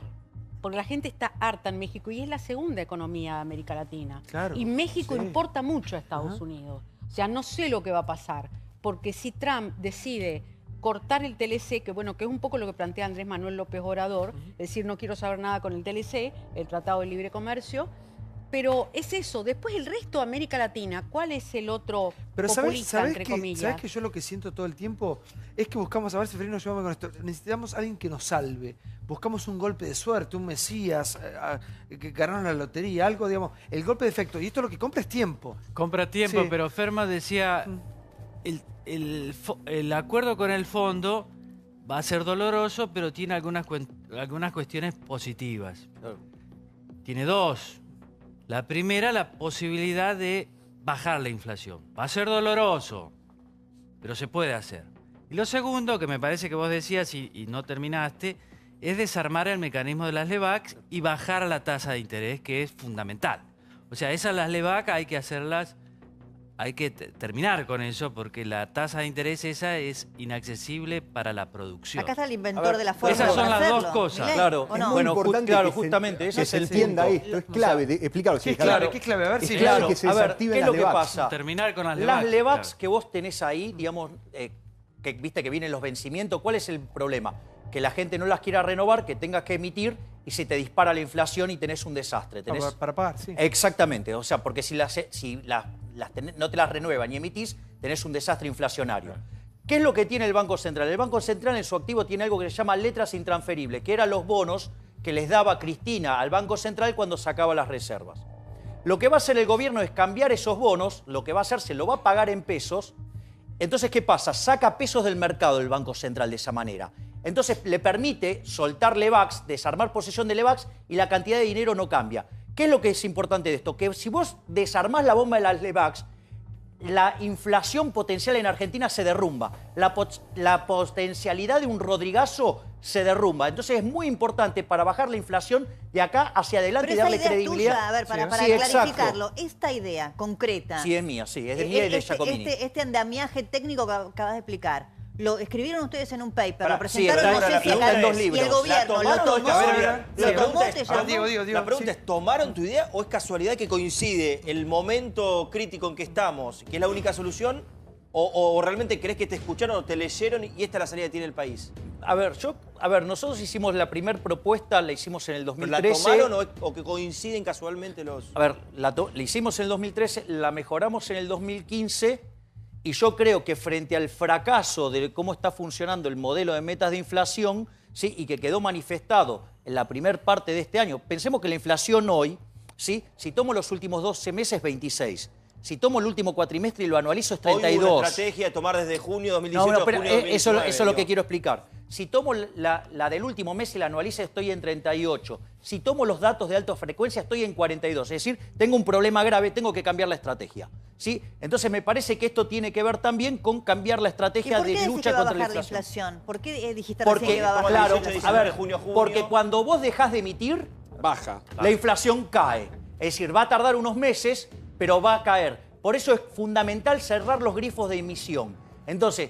Porque la gente está harta en México y es la segunda economía de América Latina. Claro, y México sí. importa mucho a Estados Unidos. O sea, no sé lo que va a pasar. Porque si Trump decide cortar el TLC, que bueno, que es un poco lo que plantea Andrés Manuel López Obrador, es decir, no quiero saber nada con el TLC, el Tratado de Libre Comercio, Pero es eso. Después el resto de América Latina, ¿cuál es el otro Pero populista, entre que, comillas? ¿sabés que yo lo que siento todo el tiempo es que buscamos, a ver, Seferino, ayúdame con esto, necesitamos a alguien que nos salve. Buscamos un golpe de suerte, un Mesías, que ganaron la lotería, algo, digamos, el golpe de efecto. Y esto lo que compra es tiempo. Compra tiempo, Sí. pero Ferma decía, el acuerdo con el fondo va a ser doloroso, pero tiene algunas cuestiones positivas. Tiene dos. La primera, la posibilidad de bajar la inflación. Va a ser doloroso, pero se puede hacer. Y lo segundo, que me parece que vos decías y no terminaste, es desarmar el mecanismo de las LEBAC y bajar la tasa de interés, que es fundamental. O sea, esas las LEBAC hay que hacerlas, hay que terminar con eso, porque la tasa de interés esa es inaccesible para la producción. Acá está el inventor de la fórmula. Esas son para las dos hacerlo. cosas. ¿Milei? Claro, ¿O no? bueno, importante claro, que se- justamente ese que es se el entienda punto. esto. Es clave, explícalo. ¿Qué es clave? ¿Qué es clave? A ver si Es es clave Claro, que se a ver, desactiven ¿qué es las lo que LEBAC. pasa? Terminar con las Las LEBAC, LEBACs claro. que vos tenés ahí, digamos, que viste que vienen los vencimientos, ¿cuál es el problema? Que la gente no las quiera renovar, que tengas que emitir y se te dispara la inflación y tenés un desastre. Tenés... Para pagar, sí. Exactamente, o sea, porque si no te las renuevan y emitís, tenés un desastre inflacionario. ¿Qué es lo que tiene el Banco Central? El Banco Central en su activo tiene algo que se llama letras intransferibles, que eran los bonos que les daba Cristina al Banco Central cuando sacaba las reservas. Lo que va a hacer el gobierno es cambiar esos bonos, lo que va a hacer se lo va a pagar en pesos. Entonces, ¿qué pasa? Saca pesos del mercado el Banco Central de esa manera. Entonces, le permite soltar LEBACs, desarmar posesión de LEBACs y la cantidad de dinero no cambia. ¿Qué es lo que es importante de esto? Que si vos desarmás la bomba de las LEBACs, la inflación potencial en Argentina se derrumba. La potencialidad de un Rodrigazo se derrumba. Entonces es muy importante para bajar la inflación de acá hacia adelante Pero y esa darle idea credibilidad. tuya, a ver, para Sí, exacto. clarificarlo, esta idea concreta. Sí, es mía, sí, es de mía y de Giacomini. Este andamiaje técnico que acabas de explicar, lo escribieron ustedes en un paper, Pará, lo presentaron, sí, no sé la si acá, pregunta es, y el ¿la gobierno lo tomaron o es tomó, casualidad? lo tomó, te llamó. La pregunta es, ¿tomaron tu idea o es casualidad que coincide el momento crítico en que estamos, que es la única solución, o realmente crees que te escucharon o te leyeron y esta es la salida que tiene el país? A ver, nosotros hicimos la primera propuesta, la hicimos en el ¿Pero 2013. la tomaron o que coinciden casualmente los...? A ver, la hicimos en el 2013, la mejoramos en el 2015 y yo creo que frente al fracaso de cómo está funcionando el modelo de metas de inflación, ¿sí? Y que quedó manifestado en la primera parte de este año, pensemos que la inflación hoy, ¿sí? Si tomo los últimos 12 meses, 26. Si tomo el último cuatrimestre y lo anualizo, es 32. Hoy hubo una estrategia de tomar desde junio 2018 No, pero a junio 2019. eso es lo que quiero explicar. Si tomo la del último mes y la anualizo, estoy en 38. Si tomo los datos de alta frecuencia, estoy en 42. Es decir, tengo un problema grave, tengo que cambiar la estrategia. ¿Sí? Entonces me parece que esto tiene que ver también con cambiar la estrategia de lucha contra la inflación. ¿Por qué dijiste Porque, recién que va a bajar claro, la inflación? a ver, porque cuando vos dejás de emitir, baja. La inflación cae. Es decir, va a tardar unos meses, pero va a caer. Por eso es fundamental cerrar los grifos de emisión. Entonces,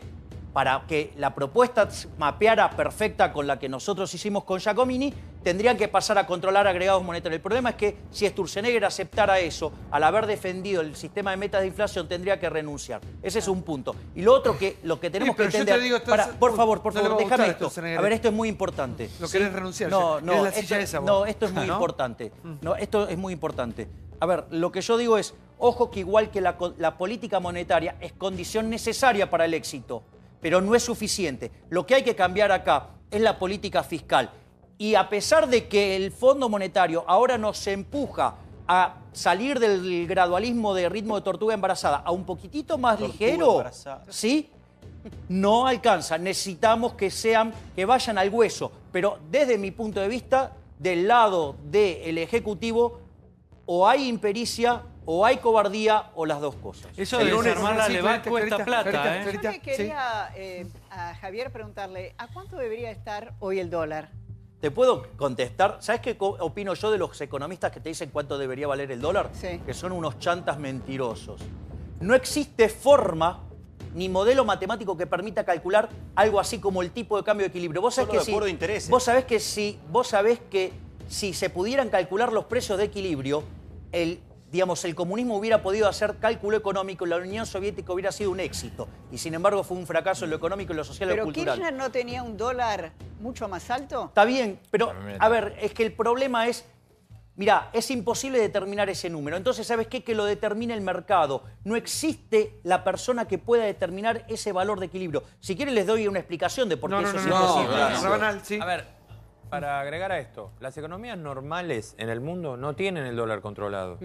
para que la propuesta mapeara perfecta con la que nosotros hicimos con Giacomini, tendrían que pasar a controlar agregados monetarios. El problema es que si Sturzenegger aceptara eso, al haber defendido el sistema de metas de inflación, tendría que renunciar. Ese es un punto. Y lo otro que lo que tenemos que pero yo entender... te digo, entonces, por favor, no le va a déjame gustar esto. Sturzenegger. A ver, esto es muy importante. ¿Lo ¿sí? querés renunciar? No, ¿Querés no, la silla esa, vos? no, esto es muy ¿No? importante. No, esto es muy importante. A ver, lo que yo digo es, ojo que igual que la política monetaria es condición necesaria para el éxito, pero no es suficiente. Lo que hay que cambiar acá es la política fiscal. Y a pesar de que el Fondo Monetario ahora nos empuja a salir del gradualismo de ritmo de tortuga embarazada a un poquitito más ligero, ¿sí? No alcanza. Necesitamos que vayan al hueso. Pero desde mi punto de vista, del lado del Ejecutivo, o hay impericia, o hay cobardía, o las dos cosas. Eso de desarmar la LEBAC cuesta plata, ¿eh? Yo le quería a Javier preguntarle, ¿a cuánto debería estar hoy el dólar? ¿Te puedo contestar? ¿Sabes qué opino yo de los economistas que te dicen cuánto debería valer el dólar? Sí. Que son unos chantas mentirosos. No existe forma ni modelo matemático que permita calcular algo así como el tipo de cambio de equilibrio. Vos sabés Solo que de acuerdo de intereses. vos sabés que si se pudieran calcular los precios de equilibrio, el comunismo hubiera podido hacer cálculo económico y la Unión Soviética hubiera sido un éxito. Y sin embargo fue un fracaso en lo económico, en lo social y ¿Pero lo cultural. Kirchner no tenía un dólar mucho más alto? Está bien, pero a ver, es que el problema es Mirá, es imposible determinar ese número. Entonces, ¿sabes qué? Que lo determine el mercado. No existe la persona que pueda determinar ese valor de equilibrio. Si quieren les doy una explicación de por qué eso es imposible. A ver, para agregar a esto, las economías normales en el mundo no tienen el dólar controlado.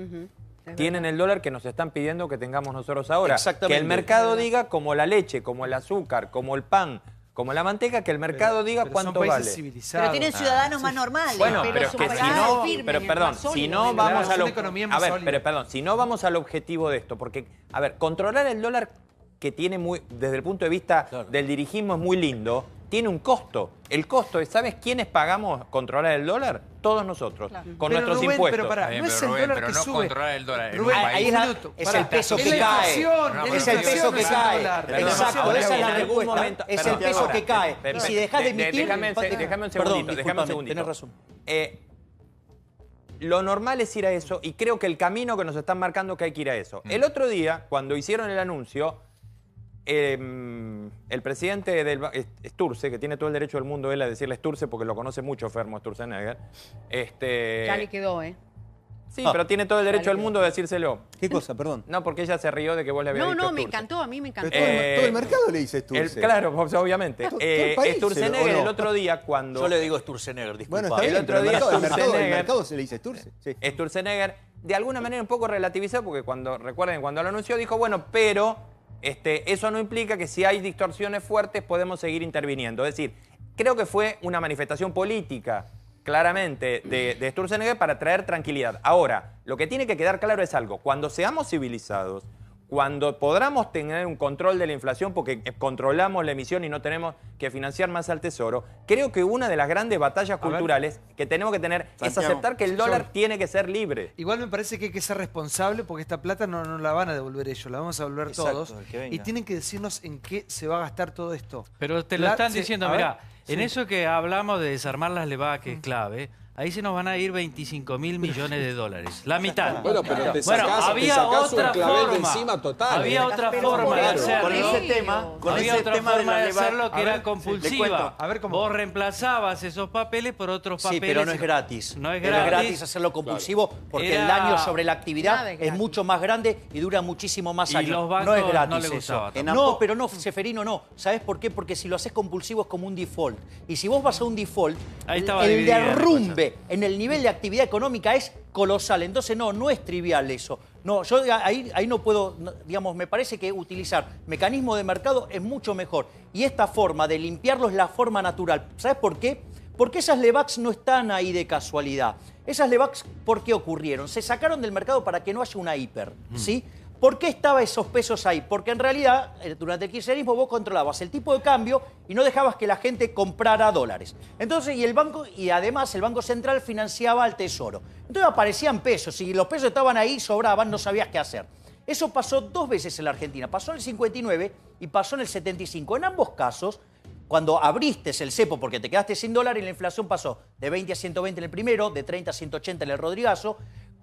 Tienen el dólar que nos están pidiendo que tengamos nosotros ahora. Exactamente. Que el mercado diga, como la leche, como el azúcar, como el pan, como la manteca, que el mercado diga cuánto vale. Pero tienen ciudadanos más normales. Bueno, pero es que si no, pero perdón, si no vamos a lo, a ver, pero perdón, si no vamos al objetivo de esto, porque, a ver, controlar el dólar que tiene muy, desde el punto de vista del dirigismo es muy lindo, tiene un costo. El costo es, ¿sabes quiénes pagamos controlar el dólar? Todos nosotros, con Pero nuestros Rubén, impuestos. pero pará, no es el dólar que sube. controlar el dólar. Rubén, ahí es el peso que cae. Es el peso que cae. Exacto, esa es la respuesta. Es el peso que cae. Y si dejas de emitir... Déjame un segundito, déjame un segundito. Tenés razón. Lo normal es ir a eso y creo que el camino que nos están marcando que hay que ir a eso. El otro día, cuando hicieron el anuncio, el presidente del Sturze, que tiene todo el derecho del mundo él a decirle Sturze porque lo conoce mucho Fermo Sturzenegger. Ya le quedó, ¿eh? Sí, pero tiene todo el derecho del mundo de decírselo. ¿Qué cosa? Perdón. No, porque ella se rió de que vos le habías dicho No, me Sturze. encantó, a mí me encantó. Todo el mercado le dice Sturze. Claro, obviamente. Sturzenegger el otro día cuando... Yo le digo Sturzenegger, disculpa. Bueno, está bien, el otro día el mercado se le dice Sturze. Sí. Sturzenegger, de alguna manera un poco relativizó, porque recuerden, cuando lo anunció dijo, bueno, pero eso no implica que si hay distorsiones fuertes podemos seguir interviniendo. Es decir, creo que fue una manifestación política, claramente, de Sturzenegger para traer tranquilidad. Ahora, lo que tiene que quedar claro es algo. Cuando seamos civilizados, cuando podamos tener un control de la inflación porque controlamos la emisión y no tenemos que financiar más al Tesoro, creo que una de las grandes batallas culturales que tenemos que tener es aceptar que el dólar tiene que ser libre. Igual me parece que hay que ser responsable porque esta plata no la van a devolver ellos, la vamos a devolver todos. Y tienen que decirnos en qué se va a gastar todo esto. Pero te lo están diciendo, mirá, en eso que hablamos de desarmar las LEVAC, que es clave, ahí se nos van a ir 25.000 millones de dólares. La mitad. Bueno, pero te sacás un clavel de encima total. Había otra forma de hacerlo. Con ese tema, había otra forma de hacerlo que A era ver, compulsiva. a ver cómo. Vos reemplazabas esos papeles por otros papeles. Sí, pero no es gratis. No es Pero gratis. es gratis hacerlo compulsivo porque Era- el daño sobre la actividad Nada es es gratis. mucho más grande y dura muchísimo más Y años. los bancos no es gratis no les eso. gustaba tanto. No, pero no, Seferino, no. ¿Sabes por qué? Porque si lo haces compulsivo es como un default. Y si vos vas a un default, Ahí estaba el dividida la derrumbe en el nivel de actividad económica es colosal. Entonces, no es trivial eso. No, yo ahí no puedo, digamos, me parece que utilizar mecanismo de mercado es mucho mejor. Y esta forma de limpiarlo es la forma natural. ¿Sabes por qué? Porque esas LEVACs no están ahí de casualidad. Esas LEVACs, ¿por qué ocurrieron? Se sacaron del mercado para que no haya una hiper, ¿sí? ¿Por qué estaban esos pesos ahí? Porque en realidad, durante el kirchnerismo vos controlabas el tipo de cambio y no dejabas que la gente comprara dólares. Entonces, y además el Banco Central financiaba al Tesoro. Entonces aparecían pesos y los pesos estaban ahí, sobraban, no sabías qué hacer. Eso pasó 2 veces en la Argentina. Pasó en el 59 y pasó en el 75. En ambos casos, cuando abriste el cepo porque te quedaste sin dólar y la inflación pasó de 20 a 120 en el primero, de 30 a 180 en el Rodrigazo,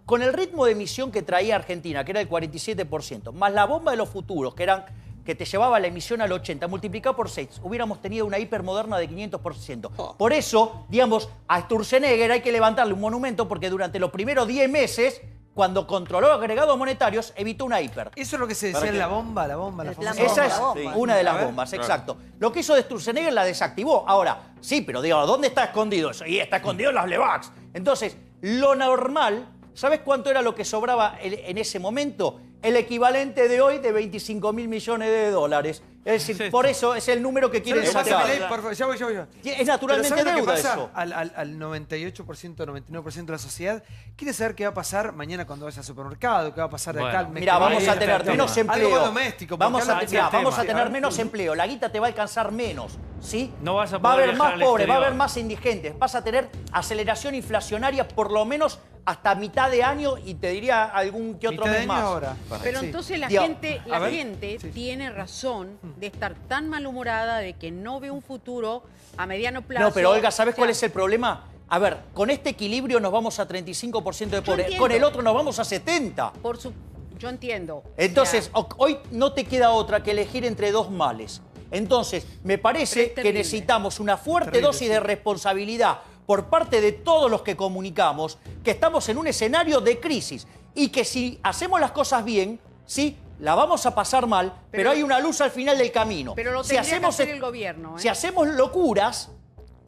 con el ritmo de emisión que traía Argentina, que era el 47%, más la bomba de los futuros, que te llevaba la emisión al 80%, multiplicado por 6, hubiéramos tenido una hipermoderna de 500%. Por eso, digamos, a Sturzenegger hay que levantarle un monumento porque durante los primeros 10 meses, cuando controló agregados monetarios, evitó una hiper. Eso es lo que se decía en la bomba, la famosa Esa es bomba. una de las bombas, exacto. Lo que hizo de Sturzenegger la desactivó. Ahora, sí, pero digo, ¿dónde está escondido eso? Y está escondido en las LEVACs. Entonces, lo normal, ¿sabes cuánto era lo que sobraba en ese momento? El equivalente de hoy de 25.000 millones de dólares. Es decir, por eso es el número que quieren sacar. Ya voy. Es naturalmente Pero ¿saben lo que deuda pasa? eso. Al 98%, 99% de la sociedad quiere saber qué va a pasar mañana cuando vayas al supermercado, qué va a pasar de acá al mes. Mira, vamos a tener menos empleo. Algo doméstico. Vamos a tener menos empleo. La guita te va a alcanzar menos, ¿sí? No vas a Va a poder haber más viajar al pobres, va a haber exterior. más indigentes. Vas a tener aceleración inflacionaria por lo menos hasta mitad de año y te diría algún que otro Mitad de mes año más. ahora. Pero Sí. entonces la Digo, gente a ver. tiene razón de estar tan malhumorada de que no ve un futuro a mediano plazo. No, pero Olga, ¿sabes O sea, cuál es el problema? A ver, con este equilibrio nos vamos a 35% de pobres. entiendo. Con el otro nos vamos a 70%. Yo entiendo. Entonces, hoy no te queda otra que elegir entre dos males. Entonces, me parece que necesitamos una fuerte dosis de responsabilidad por parte de todos los que comunicamos que estamos en un escenario de crisis y que si hacemos las cosas bien, sí, la vamos a pasar mal, pero hay una luz al final del camino. Pero lo tendría que hacer el gobierno. Si hacemos locuras,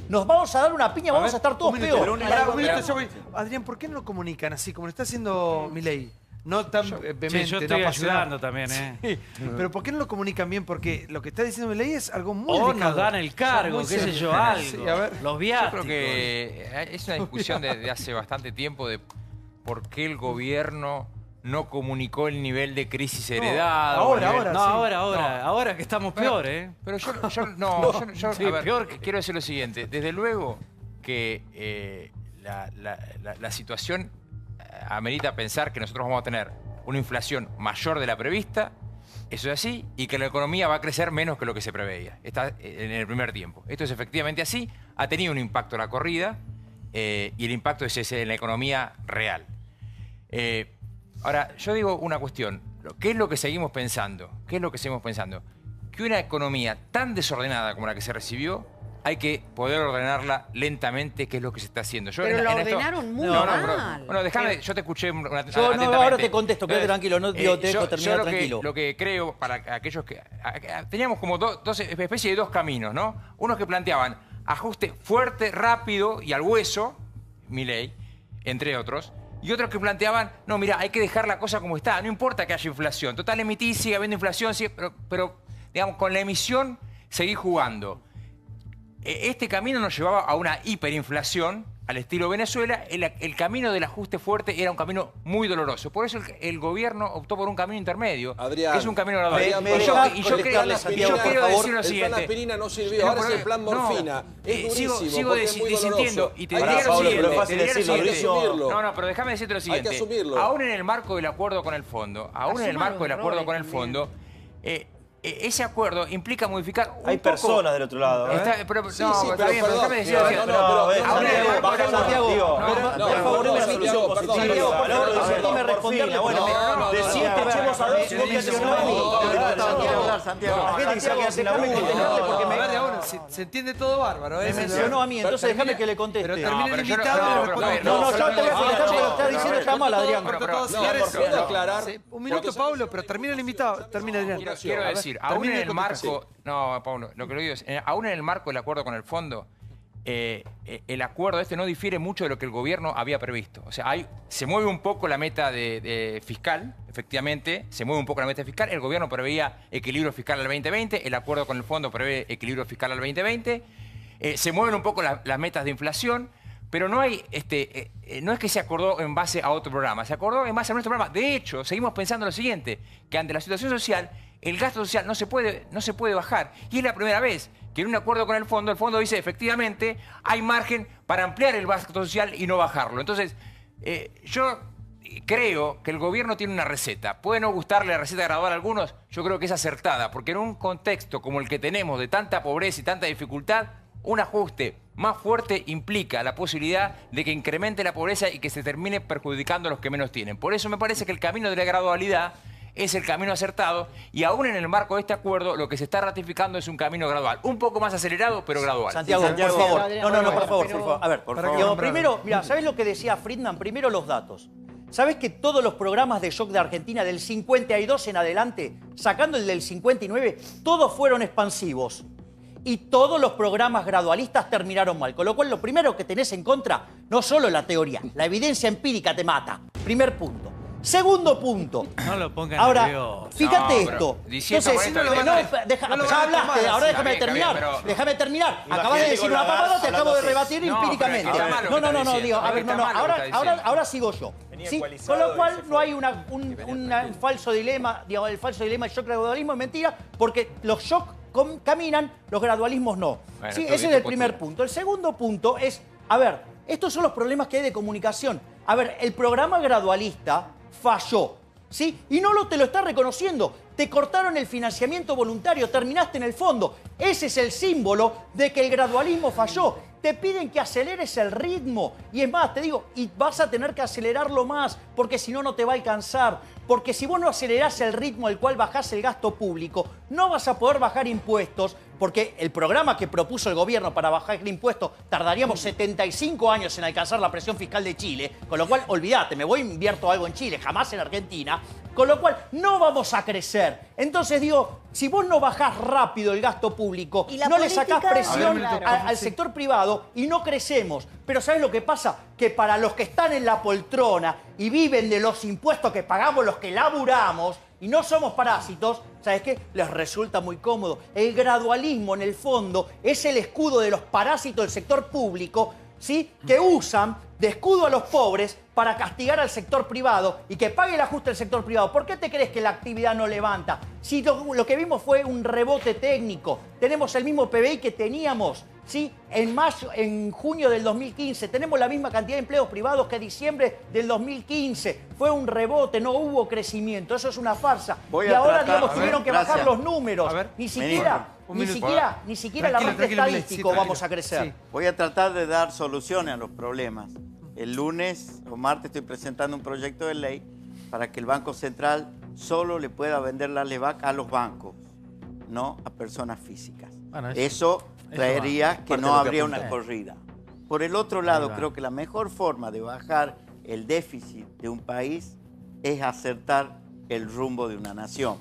nos vamos a dar una piña, vamos a estar todos peor. Adrián, ¿por qué no lo comunican así, como lo está haciendo Milei? No tan vehemente, yo estoy no ayudando apasionado. también, Sí, pero ¿por qué no lo comunican bien? Porque lo que está diciendo Milei es algo muy O delicado. nos dan el cargo, Muy qué sé yo, serio. algo. Sí, a ver. Los Yo viáticos. creo que es una discusión de hace bastante tiempo de por qué el gobierno no comunicó el nivel de crisis heredado. Ahora que estamos peor, ¿eh? Pero yo Sí, a ver, peor que- quiero decir lo siguiente. Desde luego que la situación amerita pensar que nosotros vamos a tener una inflación mayor de la prevista, eso es así, y que la economía va a crecer menos que lo que se preveía. Está en el primer tiempo. Esto es efectivamente así. Ha tenido un impacto la corrida y el impacto es ese en la economía real. Ahora, yo digo una cuestión. ¿Qué es lo que seguimos pensando? ¿Qué es lo que seguimos pensando? Que una economía tan desordenada como la que se recibió, hay que poder ordenarla lentamente, que es lo que se está haciendo. Pero la ordenaron muy mal. Bueno, déjame, yo te escuché atentamente. Ahora te contesto, quédate tranquilo, no te dejo terminar yo tranquilo. Lo que creo, para aquellos que... Teníamos como dos especies de dos caminos, ¿no? Unos que planteaban ajuste fuerte, rápido y al hueso, Milei, entre otros, y otros que planteaban, no, mira, hay que dejar la cosa como está, no importa que haya inflación. Total, emití, sigue habiendo inflación, sigue, pero, digamos, con la emisión seguí jugando. Este camino nos llevaba a una hiperinflación al estilo Venezuela. El camino del ajuste fuerte era un camino muy doloroso. Por eso el gobierno optó por un camino intermedio, Adrián, que es un camino gradual. Y yo quiero decir lo siguiente. El plan aspirina no sirvió, ahora es el plan morfina. Es durísimo, sigo porque es muy disintiendo. doloroso. Y te diría lo siguiente. No, No, pero déjame decirte lo siguiente. Hay que asumirlo. Aún en el marco del acuerdo con el fondo, ese acuerdo implica modificar un Hay poco... personas del otro lado. Está bien, pero déjame decir lo siguiente. Déjame responderle. De 7 echemos a 2 y vos quedate con Se entiende todo bárbaro. Me mencionó a mí, entonces déjame que le conteste. Pero termina el invitado y le responde. No, yo te voy a contestar porque lo está diciendo está mal, Adrián. Un minuto, Pablo, pero termina el invitado. Termina, Adrián. Quiero decir, aún en el marco... No, Pablo, lo que lo digo es, aún en el marco del acuerdo con el fondo, el acuerdo este no difiere mucho de lo que el gobierno había previsto. O sea, se mueve un poco la meta de fiscal, efectivamente, se mueve un poco la meta fiscal. El gobierno preveía equilibrio fiscal al 2020, el acuerdo con el fondo prevé equilibrio fiscal al 2020. Se mueven un poco las metas de inflación, pero no hay, no es que se acordó en base a otro programa, se acordó en base a nuestro programa. De hecho, seguimos pensando lo siguiente, que ante la situación social, el gasto social no se puede bajar. Y es la primera vez que en un acuerdo con el fondo dice, efectivamente, hay margen para ampliar el gasto social y no bajarlo. Entonces, yo creo que el gobierno tiene una receta. Puede no gustarle la receta gradual a algunos, yo creo que es acertada, porque en un contexto como el que tenemos de tanta pobreza y tanta dificultad, un ajuste más fuerte implica la posibilidad de que incremente la pobreza y que se termine perjudicando a los que menos tienen. Por eso me parece que el camino de la gradualidad es el camino acertado y aún en el marco de este acuerdo lo que se está ratificando es un camino gradual. Un poco más acelerado, pero gradual. Santiago, por favor. No, por favor. A ver, primero, mira, ¿sabés lo que decía Friedman? Primero los datos. ¿Sabés que todos los programas de shock de Argentina del 52 en adelante, sacando el del 59, todos fueron expansivos? Y todos los programas gradualistas terminaron mal. Con lo cual, lo primero que tenés en contra, no solo la teoría, la evidencia empírica te mata. Primer punto. Segundo punto. No lo pongan ahora, nervioso. fíjate No, esto. diciendo Entonces, con esto, ya hablaste, ahora déjame Está bien, terminar. pero- Déjame terminar. Imagínate Acabas de decir con una la pavada, gas te acabo de hablando rebatir No, empíricamente. pero está mal lo que está diciendo. Digo, a ver, Está mal lo que está diciendo. ahora sigo yo. Venía ¿Sí? ecualizado Con lo cual y se no fue. hay un falso dilema, digamos, el falso dilema del shock gradualismo es mentira, porque los shock caminan, los gradualismos no. Bueno, ¿Sí? esto Ese es el primer punto. El segundo punto es, a ver, estos son los problemas que hay de comunicación. A ver, el programa gradualista falló. ¿Sí? Y no te lo está reconociendo. Te cortaron el financiamiento voluntario, terminaste en el fondo. Ese es el símbolo de que el gradualismo falló. te piden que aceleres el ritmo. Y es más, te digo, y vas a tener que acelerarlo más, porque si no, no te va a alcanzar. Porque si vos no acelerás el ritmo al cual bajás el gasto público, no vas a poder bajar impuestos, porque el programa que propuso el gobierno para bajar el impuesto tardaríamos 75 años en alcanzar la presión fiscal de Chile, con lo cual, olvídate, me voy e invierto algo en Chile, jamás en Argentina, con lo cual no vamos a crecer. Entonces digo, si vos no bajás rápido el gasto público, ¿Y la no le política? sacás presión A ver, al sector privado y no crecemos. Pero ¿sabes lo que pasa? Que para los que están en la poltrona y viven de los impuestos que pagamos los que laburamos y no somos parásitos, ¿sabes qué? Les resulta muy cómodo. El gradualismo, en el fondo, es el escudo de los parásitos del sector público, ¿sí? Que usan de escudo a los pobres para castigar al sector privado y que pague el ajuste del sector privado. ¿Por qué te crees que la actividad no levanta? Si lo que vimos fue un rebote técnico. Tenemos el mismo PBI que teníamos, ¿sí? En junio del 2015. Tenemos la misma cantidad de empleos privados que diciembre del 2015. Fue un rebote, no hubo crecimiento. Eso es una farsa. Voy Y a ahora, tratar- digamos, a ver, tuvieron que gracias. bajar los números. Ni siquiera el arrastre estadístico vamos a crecer. Voy a tratar de dar soluciones a los problemas. El lunes o martes estoy presentando un proyecto de ley para que el Banco Central solo le pueda vender la LEVAC a los bancos, no a personas físicas. Bueno, eso traería que Parte no de lo que habría una apunté. corrida. Por el otro lado, creo que la mejor forma de bajar el déficit de un país es acertar el rumbo de una nación.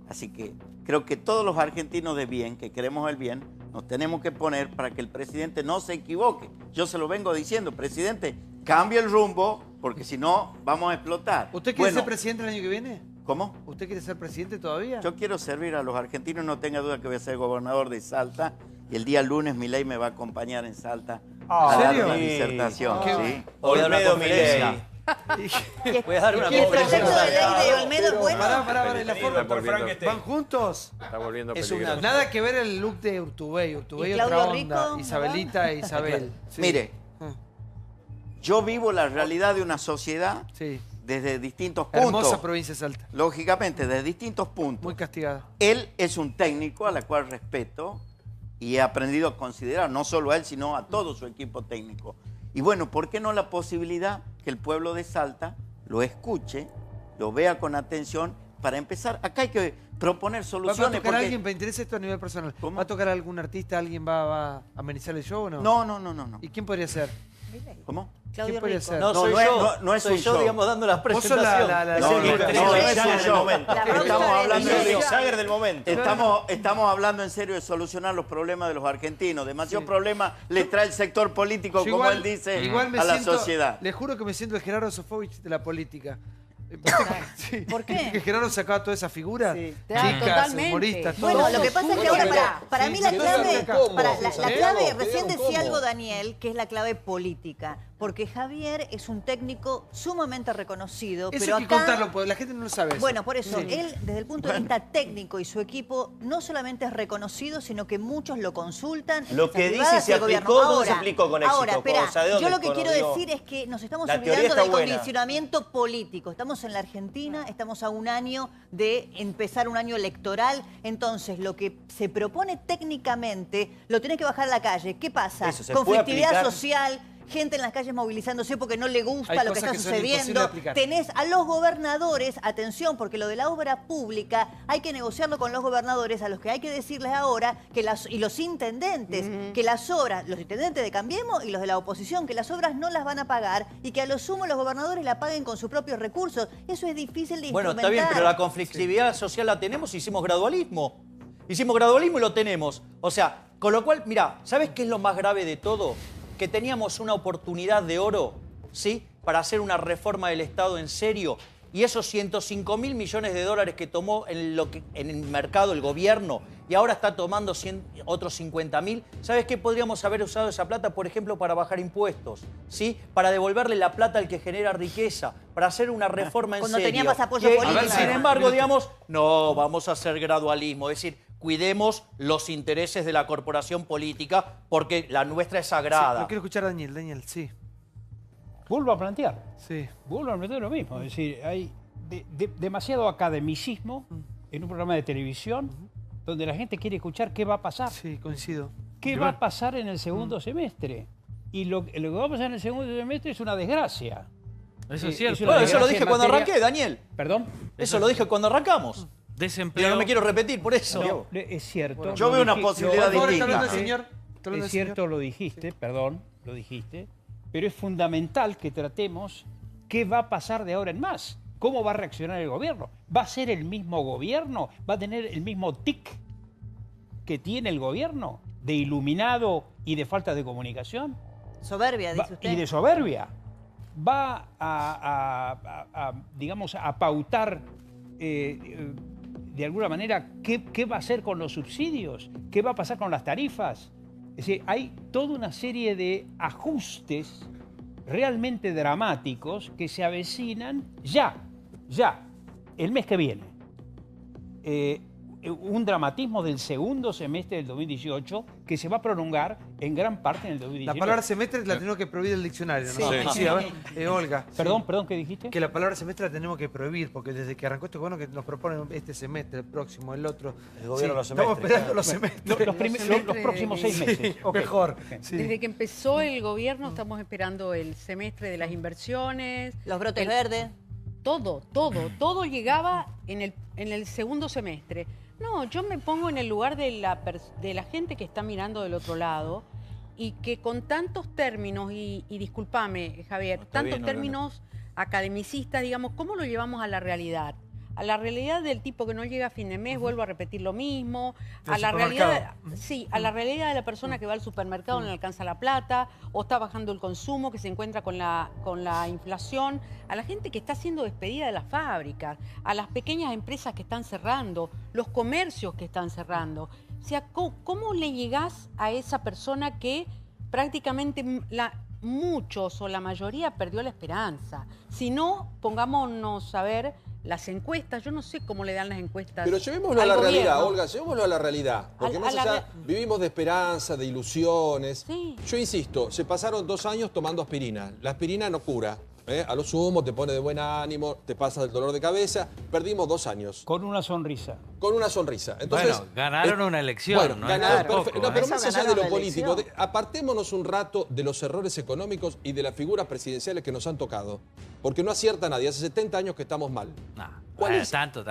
Así que creo que todos los argentinos de bien, que queremos el bien, nos tenemos que poner para que el presidente no se equivoque. Yo se lo vengo diciendo, presidente, cambie el rumbo, porque si no, vamos a explotar. ¿Usted quiere ser presidente el año que viene? ¿Cómo? ¿Usted quiere ser presidente todavía? Yo quiero servir a los argentinos, no tenga duda que voy a ser gobernador de Salta. Y el día lunes Milei me va a acompañar en Salta a dar una disertación. ¿sí? Olmedo Milei. Voy a dar una ¿Y el proyecto de ley de Olmedo es bueno? Pará, la forma. ¿Van juntos? Está volviendo Es peligroso. nada que ver el look de Urtubey. Urtubey ¿Y otra Claudio onda. Rico? Isabelita e Isabel. Sí. Mire, yo vivo la realidad de una sociedad desde distintos puntos. Hermosa provincia de Salta. Lógicamente, desde distintos puntos. Muy castigada. Él es un técnico a la cual respeto y he aprendido a considerar, no solo a él, sino a todo su equipo técnico. Y bueno, ¿por qué no la posibilidad que el pueblo de Salta lo escuche, lo vea con atención para empezar? Acá hay que proponer ¿Va a soluciones. tocar a alguien? ¿Me interesa esto a nivel personal? ¿Va a tocar a algún artista? ¿Alguien va a amenizar el show o no? No. ¿Y quién podría ser? ¿Cómo? ¿Quién podría ser? No, soy yo. No es soy un yo, show. digamos, dando las Vos sos presentaciones. No es un show. Estamos hablando Es el de Jagger del momento. Estamos hablando en serio de solucionar los problemas de los argentinos. Demasiados problemas les trae el sector político, Yo como igual- él dice, igual me a la siento- sociedad. Les juro que me siento el Gerardo Sofovich de la política. Sí. ¿Por qué? Que Gerardo sacaba toda esa figura. Claro, Chicas, totalmente. humoristas, todo. Bueno, lo que pasa es que ahora, para mí la sí, clave, sí, sí. la clave, ¿Cómo? recién ¿Cómo? decía algo Daniel, que es la clave política, porque Javier es un técnico sumamente reconocido, Eso pero hay que acá... contarlo, porque la gente no lo sabe. eso. Bueno, por eso, Sí. él, desde el punto de vista técnico y su equipo, no solamente es reconocido, sino que muchos lo consultan. Lo que empresas dice se privadas y el gobierno. aplicó, ¿dónde se Ahora, aplicó con éxito? Ahora, espera, O sea, ¿de dónde yo lo que quiero digo, decir es que nos estamos la teoría olvidando está del buena. condicionamiento político. Estamos en la Argentina, estamos a un año de empezar un año electoral, entonces lo que se propone técnicamente lo tenés que bajar a la calle. ¿Qué pasa? Eso, ¿se puede Conflictividad aplicar? social, gente en las calles movilizándose porque no le gusta Hay lo que cosas está que son imposibles de sucediendo. aplicar. Tenés a los gobernadores, atención, porque lo de la obra pública hay que negociarlo con los gobernadores, a los que hay que decirles ahora que y los intendentes, que las obras, los intendentes de Cambiemos y los de la oposición, que las obras no las van a pagar y que a lo sumo los gobernadores la paguen con sus propios recursos. Eso es difícil de Bueno, instrumentar. está bien, pero la conflictividad social la tenemos, hicimos gradualismo. Hicimos gradualismo y lo tenemos. O sea, con lo cual, mira, ¿sabes qué es lo más grave de todo? Que teníamos una oportunidad de oro, ¿sí? Para hacer una reforma del Estado en serio. Y esos 105.000 millones de dólares que tomó en el mercado el gobierno y ahora está tomando otros 50.000, ¿sabes qué? Podríamos haber usado esa plata, por ejemplo, para bajar impuestos, ¿sí? Para devolverle la plata al que genera riqueza, para hacer una reforma en Cuando serio. tenía más apoyo Que, político. sin embargo, digamos, no, vamos a hacer gradualismo. Es decir, cuidemos los intereses de la corporación política porque la nuestra es sagrada. Sí, lo quiero escuchar a Daniel, sí. Vuelvo a plantear. Sí. Vuelvo a plantear lo mismo. Es decir, hay demasiado academicismo en un programa de televisión donde la gente quiere escuchar qué va a pasar. Sí, coincido. ¿Qué va a pasar en el segundo semestre? Y lo que va a pasar en el segundo semestre es una desgracia. Eso es cierto. Bueno, eso lo dije cuando arranqué, Daniel. ¿Perdón? Eso lo dije cuando arrancamos. Desempleo. Yo no me quiero repetir por eso. No, es cierto. Yo veo una posibilidad distinta. Es cierto, lo dijiste, perdón, lo dijiste, pero es fundamental que tratemos qué va a pasar de ahora en más. ¿Cómo va a reaccionar el gobierno? ¿Va a ser el mismo gobierno? ¿Va a tener el mismo tic que tiene el gobierno? ¿De iluminado y de falta de comunicación? Soberbia, dice usted. Y de soberbia. Va digamos, a pautar de alguna manera qué va a hacer con los subsidios, qué va a pasar con las tarifas. Es decir, hay toda una serie de ajustes realmente dramáticos que se avecinan ya, el mes que viene. Un dramatismo del segundo semestre del 2018 que se va a prolongar en gran parte en el 2019. La palabra semestre la tenemos que prohibir del diccionario, ¿no? Sí. A ver, Olga. Perdón, ¿qué dijiste? Que la palabra semestre la tenemos que prohibir, porque desde que arrancó este gobierno que nos proponen este semestre, el próximo, el otro. El gobierno los Estamos semestres. esperando los semestres. Los próximos 6 meses. Sí, Okay. mejor. Sí. Desde que empezó el gobierno estamos esperando el semestre de las inversiones. Los brotes verdes. Todo llegaba en el segundo semestre. No, yo me pongo en el lugar de la gente que está mirando del otro lado y que con tantos términos, y discúlpame, Javier, tantos términos academicistas, digamos, ¿cómo lo llevamos a la realidad? A la realidad del tipo que no llega a fin de mes, vuelvo a repetir lo mismo, a la realidad, a la realidad de la persona que va al supermercado, no le alcanza la plata, o está bajando el consumo, que se encuentra con la inflación, a la gente que está siendo despedida de las fábricas, a las pequeñas empresas que están cerrando, los comercios que están cerrando. O sea, ¿cómo le llegás a esa persona que prácticamente muchos o la mayoría perdió la esperanza? Si no, pongámonos a ver las encuestas, yo no sé cómo le dan las encuestas. Pero llevémoslo a la realidad, Olga, llevémoslo a la realidad. Porque más allá vivimos de esperanza, de ilusiones. Sí. Yo insisto, se pasaron 2 años tomando aspirina. La aspirina no cura. A lo sumo te pone de buen ánimo, te pasa el dolor de cabeza. Perdimos 2 años. Con una sonrisa. Con una sonrisa. Entonces, bueno, ganaron una elección. Bueno, ¿no? ganaron, Poco, no, pero Eso más allá de ganaron lo la político, elección. apartémonos un rato de los errores económicos y de las figuras presidenciales que nos han tocado. Porque no acierta nadie. Hace 70 años que estamos mal. ¿Cuál es? Tanto.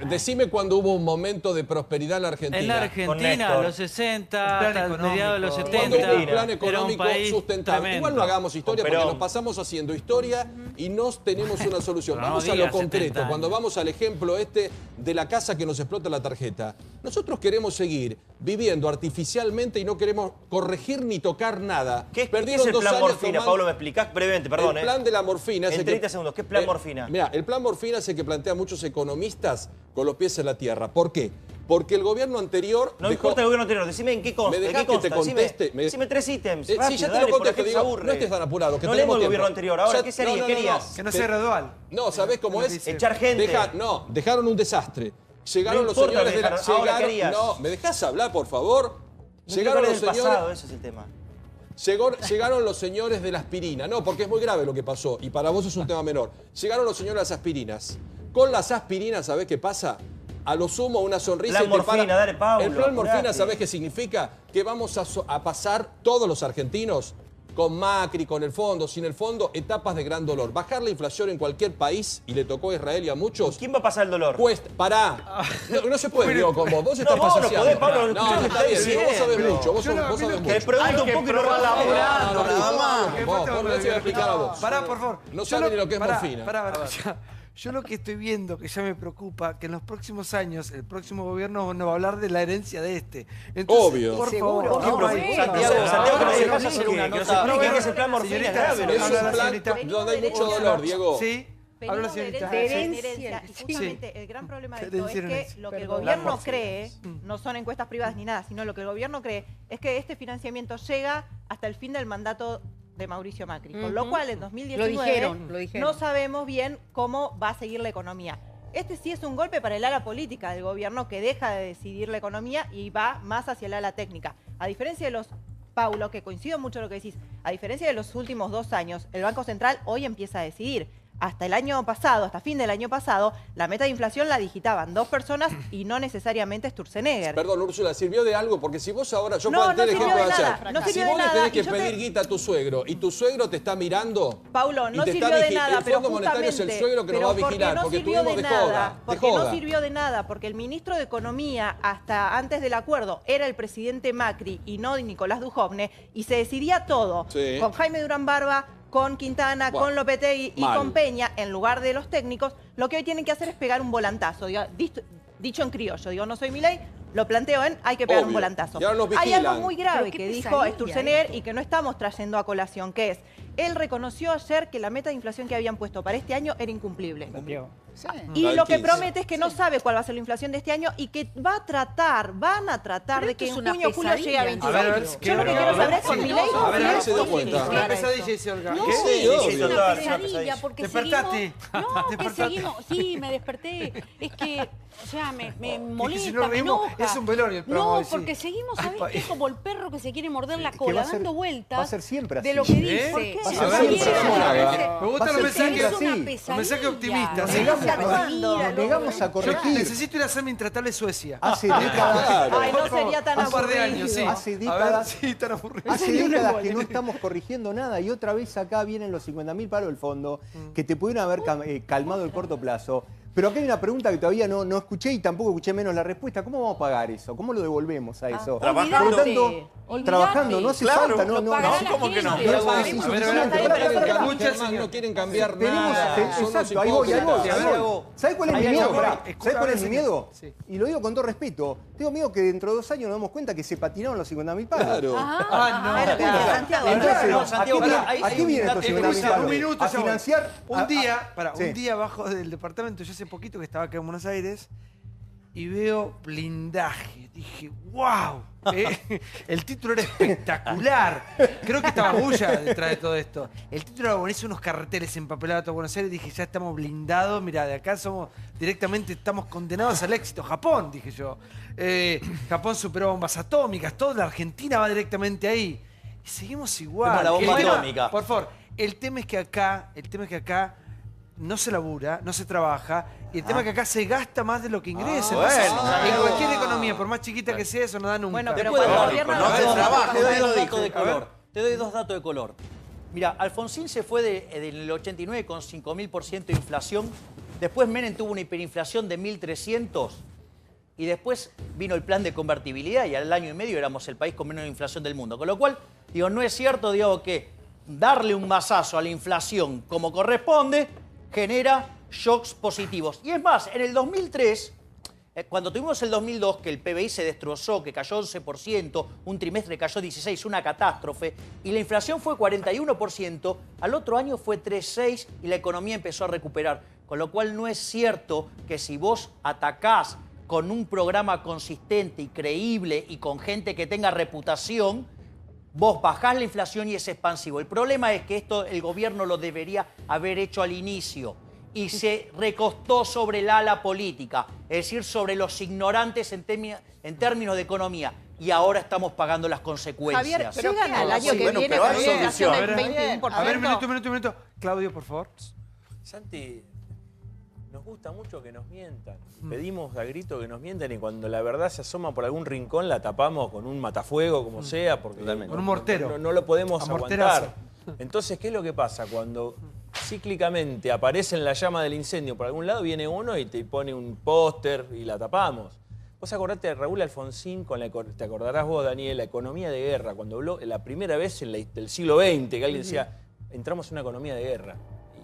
Decime cuando hubo un momento de prosperidad en la Argentina. En la Argentina, los 60, hasta mediados de los Cuando 70, hubo un plan era un económico país sustentable. tremendo. Igual no hagamos historia Con porque Perón. nos pasamos haciendo historia y no tenemos una solución. Pero no Vamos a lo digas 70 concreto. años. Cuando vamos al ejemplo de la casa que nos explota la tarjeta. Nosotros queremos seguir viviendo artificialmente y no queremos corregir ni tocar nada. ¿Qué es Perdieron el 2 plan años morfina? tomando- Pablo, ¿me explicás brevemente? Perdón. El plan de la morfina. En 30 segundos, ¿qué es plan morfina? Mira, el plan morfina es el que plantean muchos economistas con los pies en la tierra. ¿Por qué? Porque el gobierno anterior... No importa el gobierno anterior, decime en qué consta. ¿Me dejás ¿en qué que te consta? conteste? Decime 3 ítems. Sí, rápido, ya te dale, lo ¿por contesto, qué se digo, aburre? no estés tan apurado, que no tenemos leemos el gobierno tiempo. anterior. Ahora, Ya- ¿qué sería? no, ¿Qué no, no. harías? Que no sea gradual. No, ¿sabés cómo es? dice. Echar gente. Dejaron un desastre. Llegaron No los importa, señores de la... dejaron. Ahora, ¿qué harías? No, ¿me dejás hablar, por favor? No Llegaron quiero los ver el señores... pasado, ese es el tema. Llegaron los señores de la aspirina. No, porque es muy grave lo que pasó. Y para vos es un tema menor. Llegaron los señores de las aspirinas. Con las aspirinas, ¿sabés qué pasa? A lo sumo una sonrisa Plan y te morfina, para. dale, Pablo, El plan morfina, apurate. ¿sabés qué significa? Que vamos a pasar todos los argentinos con Macri, con el fondo, sin el fondo, etapas de gran dolor. Bajar la inflación en cualquier país, y le tocó a Israel y a muchos. ¿Quién va a pasar el dolor? Cuesta, pará. No se puede, digo, con vos. Vos estás No, vos no pasaseando. podés, Pablo, No, escuchame, está bien, está sí, vos sabés bien. mucho, vos Yo no, sabés a mí mucho. Te pregunto un poco y no vas a hablar. Vos no te voy a explicar a vos. Pará, por favor. No Yo saben ni lo que es morfina. Pará. Yo lo que estoy viendo, que ya me preocupa, que en los próximos años el próximo gobierno nos va a hablar de la herencia de este. Entonces, Obvio. por Seguro. favor, No, ¿qué país? Santiago, que nos dejas hacer hacer una que nos nota. explique qué es el plan morfina. Es Señorita, grave. Es ¿no? un plan señorita. donde hay mucho dolor, Diego. Sí. Habla Venimos la de señorita. herencia. Y justamente el gran problema de esto es que lo que el gobierno cree, no son encuestas privadas ni nada, sino lo que el gobierno cree es que este financiamiento llega hasta el fin del mandato de Mauricio Macri. Con lo cual, en 2019 Lo dijeron. no sabemos bien cómo va a seguir la economía. Este sí es un golpe para el ala política del gobierno que deja de decidir la economía y va más hacia el ala técnica. A diferencia de los... Paulo, que coincido mucho en lo que decís, a diferencia de los últimos 2 años, el Banco Central hoy empieza a decidir. hasta el año pasado, hasta fin del año pasado, la meta de inflación la digitaban 2 personas y no necesariamente Sturzenegger. Perdón, Úrsula, ¿sirvió de algo? Porque si vos ahora, yo No, planteé el no ejemplo sirvió de ayer. nada, no Si sirvió vos de le nada, tenés que y yo te- pedir guita a tu suegro y tu suegro te está mirando. Paulo, no y te sirvió está de nada, el pero Fondo Monetario es el justamente, suegro que nos va a pero vigilar, no porque sirvió estuvimos de de nada, joda. De porque joda. no sirvió de nada, porque el ministro de Economía, hasta antes del acuerdo, era el presidente Macri y no Nicolás Dujovne, y se decidía todo, Sí. con Jaime Durán Barba, con Quintana, Bueno, con Lopetegui y mal. con Peña, en lugar de los técnicos. Lo que hoy tienen que hacer es pegar un volantazo, dicho en criollo, digo, no soy Milei, lo planteo en hay que pegar un Obvio. volantazo. Y ahora nos Hay vigilan. algo muy grave Pero qué que dijo pesadilla Sturzenegger esto. y que no estamos trayendo a colación, que es, él reconoció ayer que la meta de inflación que habían puesto para este año era incumplible. Sí. Y La del lo que 15. promete es que no sabe cuál va a ser la inflación de este año y que van a tratar Pero de esto que es en una junio, julio llegue a pesadilla. 26. A ver, Yo lo que ¿qué? quiero saber es con Sí. Milei. A ver, a ver, se dio cuenta. Una pesadilla, dice Olga. No, ¿Qué? es obvio. una Total, pesadilla, porque ¿Despertaste? seguimos... No, que ¿Despertaste? seguimos... Sí, me desperté. Es que, o sea, me molesta, si no me reímos, enoja. es un velorio el programa No, hoy, sí. porque seguimos, ¿sabés qué? Como el perro que se quiere morder la que cola, va a ser- dando vueltas va a ser siempre de así. lo que ¿Eh? dice. ¿Por qué? Va a Sí, ser sí, siempre sí, así. sí. Me gustan los mensajes Es una así. pesadilla. Los mensajes optimistas. Sí, Negamos, esa pesadilla, nos negamos a Yo corregir. necesito ir a hacer mi intratable Suecia. Hace décadas, Ay, no sería tan Un par de aburrido. años, sí. Hace A ver, décadas- sí, tan aburrido. Hace décadas que no estamos corrigiendo nada y otra vez acá vienen los 50.000 palos del fondo que te pudieron haber calmado el corto plazo. Pero acá hay una pregunta que todavía no escuché y tampoco escuché menos la respuesta. ¿Cómo vamos a pagar eso? ¿Cómo lo devolvemos a eso? Trabajando. Por lo tanto, Olvídate. trabajando, no hace Claro, falta. lo pagará la ¿Cómo que no? gente, lo Sí, pagaremos. sí, A ver, sí, a ver, sí, espera, espera, espera. escucha, Germán, señor. no quieren cambiar Tenemos, nada. Son unos exacto, ahí voy, ahí voy, hipócritas. ahí voy. ¿Sabes cuál es Hay mi miedo? algo- Pará, escucha, ¿sabes cuál es mi señor. miedo? Sí. Y lo digo con todo respeto. Tengo miedo que dentro de 2 años nos damos cuenta que se patinaron los 50.000 palos. Claro. Ah, no. Bueno, pero Santiago, Entonces, No, Santiago, ¿a qué pará, viene- ¿a qué vienen estos 50.000 Escucha, palos? un minuto, A ya voy. financiar... Un día, sí. un día abajo del departamento, yo hace poquito que estaba acá en Buenos Aires, y veo blindaje. Dije, wow. El título era espectacular. Creo que estaba Bulla detrás de todo esto. El título era buenísimo, unos carteles empapelados a todo Buenos Aires. Dije, ya estamos blindados. Mira, de acá somos directamente, estamos condenados al éxito. Japón, dije yo. Japón superó bombas atómicas. Toda la Argentina va directamente ahí. Y seguimos igual. Como la bomba El tema- atómica. Por favor, el tema es que acá no se labura, no se trabaja, y el tema es que acá se gasta más de lo que ingresa. Entonces, en cualquier economía, por más chiquita que sea, eso no da nunca. Bueno, pero Después cuando de- gobierna no los se dos, trabaja, Te doy nadie lo dos dijo. datos de A ver. color. Te doy 2 datos de color. Mira, Alfonsín se fue del 89 con 5.000% de inflación. Después Menem tuvo una hiperinflación de 1.300. Y después vino el plan de convertibilidad y al año y medio éramos el país con menos inflación del mundo. Con lo cual, digo, no es cierto, digo, que darle un mazazo a la inflación como corresponde genera shocks positivos. Y es más, en el 2003, cuando tuvimos el 2002, que el PBI se destrozó, que cayó 11%, un trimestre cayó 16%, una catástrofe, y la inflación fue 41%, al otro año fue 3,6% y la economía empezó a recuperar. Con lo cual no es cierto que si vos atacás con un programa consistente y creíble y con gente que tenga reputación, vos bajás la inflación y es expansivo. El problema es que esto el gobierno lo debería haber hecho al inicio y se recostó sobre el ala política, es decir, sobre los ignorantes en términos de economía. Y ahora estamos pagando las consecuencias. Javier, llegan al año que bueno, viene pero con hay una inflación del solución. 21%. A ver, un minuto. Claudio, por favor. Santi, nos gusta mucho que nos mientan. Pedimos a grito que nos mientan y cuando la verdad se asoma por algún rincón la tapamos con un matafuego, como sea, porque Con un mortero. no lo podemos A morterazo. aguantar. Entonces, ¿qué es lo que pasa? Cuando cíclicamente aparece en la llama del incendio por algún lado, viene uno y te pone un póster y la tapamos. Vos acordate de Raúl Alfonsín, te acordarás vos, Daniel, la economía de guerra, cuando habló la primera vez en del siglo XX, que alguien decía, entramos en una economía de guerra.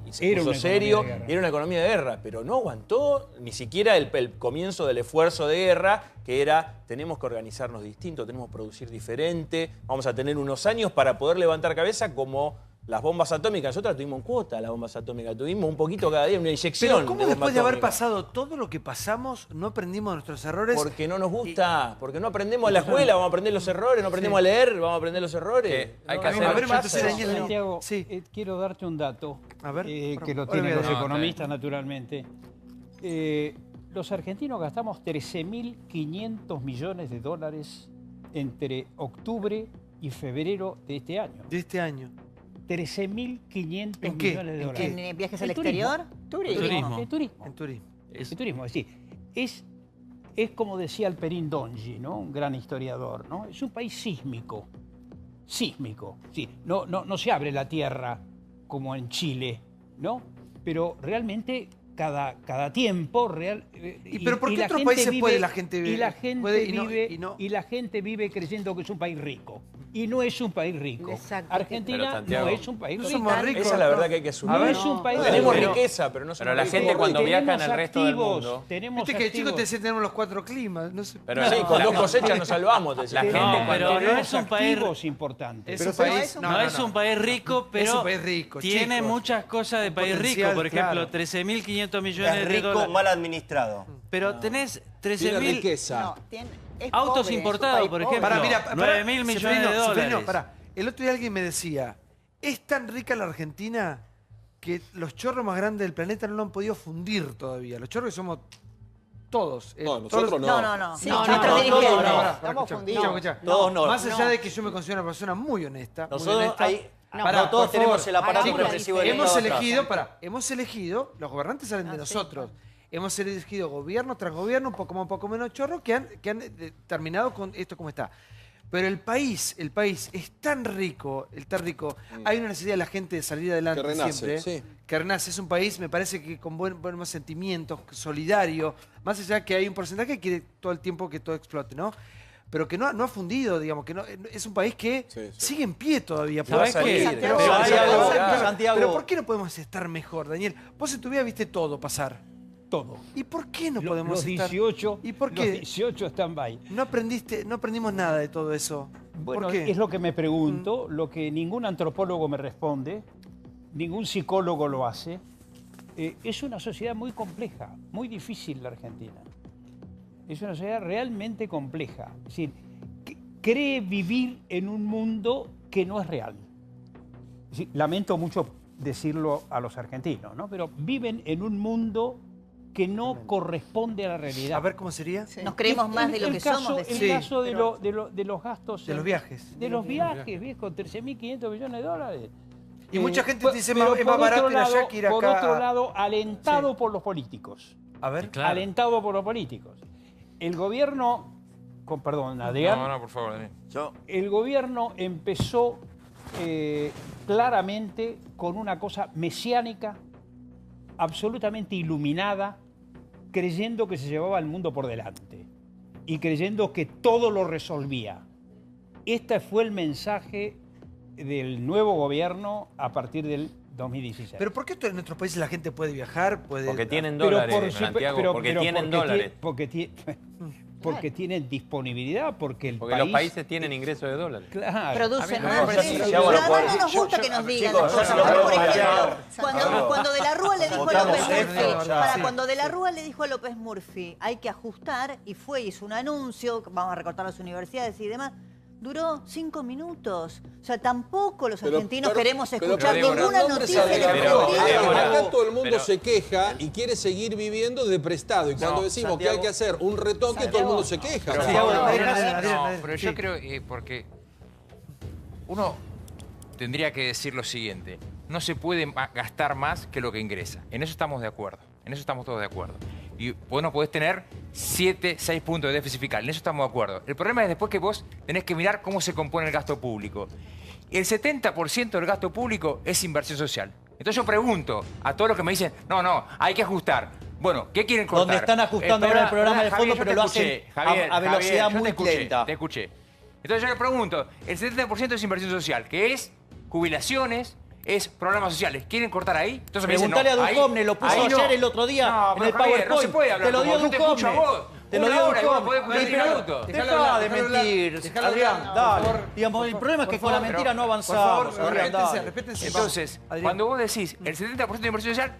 Y se Era puso una serio, economía de guerra. era una economía de guerra, pero no aguantó ni siquiera el comienzo del esfuerzo de guerra, que era, tenemos que organizarnos distinto, tenemos que producir diferente, vamos a tener unos años para poder levantar cabeza como las bombas atómicas. Nosotros tuvimos en cuota las bombas atómicas, tuvimos un poquito cada día, una inyección. Pero ¿cómo de bomba después de haber atómica? pasado todo lo que pasamos, no aprendimos de nuestros errores? Porque no nos gusta, porque no aprendemos en la escuela, vamos a aprender los errores, no aprendemos a leer, vamos a aprender los errores. Hay que No, hacer- no A ver, pasa entonces, eso. Daniel, Santiago, Sí. quiero darte un dato A ver, que lo ahora tienen voy a los decir. economistas, naturalmente. Los argentinos gastamos 13.500 millones de dólares entre octubre y febrero de este año. De este año. 13.500 millones de dólares. ¿En viajes al exterior? Turismo. En turismo. En turismo. En turismo, es decir, es como decía Alperín Dongi, ¿no? Un gran historiador, ¿no? Es un país sísmico. Sísmico, sí. No se abre la tierra como en Chile, ¿no? Pero realmente cada tiempo real. ¿Pero por qué otros países puede la gente y la gente puede vive y no? y la gente vive creyendo que es un país rico? Y no es un país rico. Exacto. Argentina no es un país no rico. somos ricos. Esa es la verdad que hay que asumir. No es un país Tenemos rico. riqueza, pero no somos Pero la ricos. gente cuando Tenemos viaja en el resto del activos, mundo. Tenemos Viste que el chico activos. te decía tenemos los 4 climas. No sé. Pero sí, con 2 cosechas nos salvamos. Te decía. La gente, pero no es un país activos importantes. Es un país, no es un país rico, pero es un país rico, tiene chicos. muchas cosas de país rico. Potencial, Por ejemplo, claro. 13.500 millones Es de rico, dólares. mal administrado. Pero tenés Tiene 13.000 riqueza. Es autos pobre, es un importados, país por pobre. ejemplo. Pará, mira, 9.000 millones de dólares. Pará. El otro día alguien me decía, es tan rica la Argentina que los chorros más grandes del planeta no lo han podido fundir todavía. Los chorros que somos todos. No, nosotros no. No. Sí, No, nuestros no, dirigentes. no, Pará, Estamos escuchá, fundidos. escuchá. Todos no. Más allá de que yo me considero una persona muy honesta. Nosotros ahí. Pará, no todos por tenemos favor. el aparato Chicos, represivo del hemos Estado atrás. hemos elegido, los gobernantes salen de nosotros. Hemos elegido gobierno tras gobierno, un poco menos chorro, que han terminado con esto como está. Pero el país es tan rico, hay una necesidad de la gente de salir adelante Que renace, siempre. sí. Que renace, es un país, me parece que con buenos sentimientos, solidario, más allá que hay un porcentaje que quiere todo el tiempo que todo explote, ¿no? Pero que no ha fundido, digamos, que no es un país que sigue en pie todavía. ¿Sabés qué? Santiago. Pero ¿por qué no podemos estar mejor, Daniel? Vos en tu vida viste todo pasar. Todo. ¿Y por qué no podemos Los estar? 18, ¿Y por los qué? 18 stand-by. No aprendimos nada de todo eso. Bueno, ¿Por qué? es lo que me pregunto, lo que ningún antropólogo me responde, ningún psicólogo lo hace. Es una sociedad muy compleja, muy difícil la Argentina. Es una sociedad realmente compleja. Es decir, cree vivir en un mundo que no es real. Es decir, lamento mucho decirlo a los argentinos, ¿no? Pero viven en un mundo que no corresponde a la realidad. A ver, ¿cómo sería? Nos creemos más de lo que somos. El caso de los gastos. De los viajes. De los viajes, viejo, 13.500 millones de dólares. Y mucha gente te dice, pero es más por barato otro ir allá lado- que ir acá. Por otro lado, alentado por los políticos. A ver. Alentado por los políticos. El gobierno, perdón, Adrián. No, por favor, Daniel. El gobierno empezó claramente con una cosa mesiánica, absolutamente iluminada, creyendo que se llevaba al mundo por delante y creyendo que todo lo resolvía. Este fue el mensaje del nuevo gobierno a partir del 2016. Pero ¿por qué en nuestros países la gente puede viajar? Porque tienen Pero dólares, por- Santiago, porque tienen dólares. Porque tienen disponibilidad, Porque los países tienen ingresos de dólares. Claro. Producen A mí más. me Sí. parece- Pero además no nos gusta que nos digan las cosas. Por ejemplo, cuando De la Rúa le dijo a Votamos López esto, Murphy, ya. cuando De la Rúa le dijo a López Murphy, hay que ajustar, y hizo un anuncio, vamos a recortar las universidades y demás, duró 5 minutos. O sea, tampoco los argentinos queremos escuchar ninguna noticia de Argentina. Acá todo el mundo se queja y quiere seguir viviendo de prestado. Y cuando decimos que hay que hacer un retoque, todo el mundo se queja. Pero yo creo porque uno tendría que decir lo siguiente. No se puede gastar más que lo que ingresa. En eso estamos de acuerdo. En eso estamos todos de acuerdo. Y vos no podés tener 7, 6 puntos de déficit fiscal. En eso estamos de acuerdo. El problema es después que vos tenés que mirar cómo se compone el gasto público. El 70% del gasto público es inversión social. Entonces yo pregunto a todos los que me dicen, no, hay que ajustar. Bueno, ¿qué quieren cortar? Donde están ajustando ahora el programa de fondo, pero lo hacen a velocidad yo muy lenta. Te escuché. Entonces yo le pregunto, el 70% es inversión social, que es jubilaciones, es programas sociales. ¿Quieren cortar ahí? Entonces me dicen, Preguntale a ahí- Duchovne, lo puso ahí no. ayer el otro día No, en pero el Javier, PowerPoint. no se puede hablar Te lo como dio vos. Yo te escucho a Duchovne. vos. Te lo Una dio hora y vos Duchovne. podés escuchar 10 minutos. Deja de mentir, Dejalo Adrián, hablar, dale. por favor. Digamos, el problema es que Por con la favor, mentira no por avanzamos. favor, Adrián, dale. respétense. Entonces, Adrián. cuando vos decís el 70% de inversión social,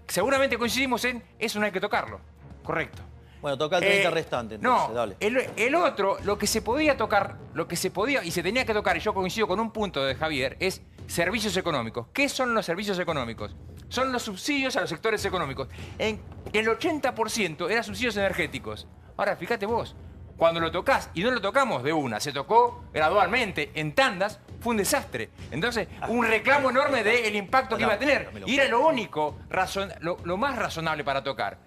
seguramente coincidimos en eso no hay que tocarlo. Correcto. Bueno, toca el 30 restante, entonces, No, dale. el otro, lo que se podía tocar, lo que se podía y se tenía que tocar, y yo coincido con un punto de Javier, es servicios económicos. ¿Qué son los servicios económicos? Son los subsidios a los sectores económicos. El 80% eran subsidios energéticos. Ahora, fíjate vos, cuando lo tocas y no lo tocamos de una, se tocó gradualmente, en tandas, fue un desastre. Entonces, un reclamo enorme del impacto que iba a tener. Y era lo único, lo más razonable para tocar.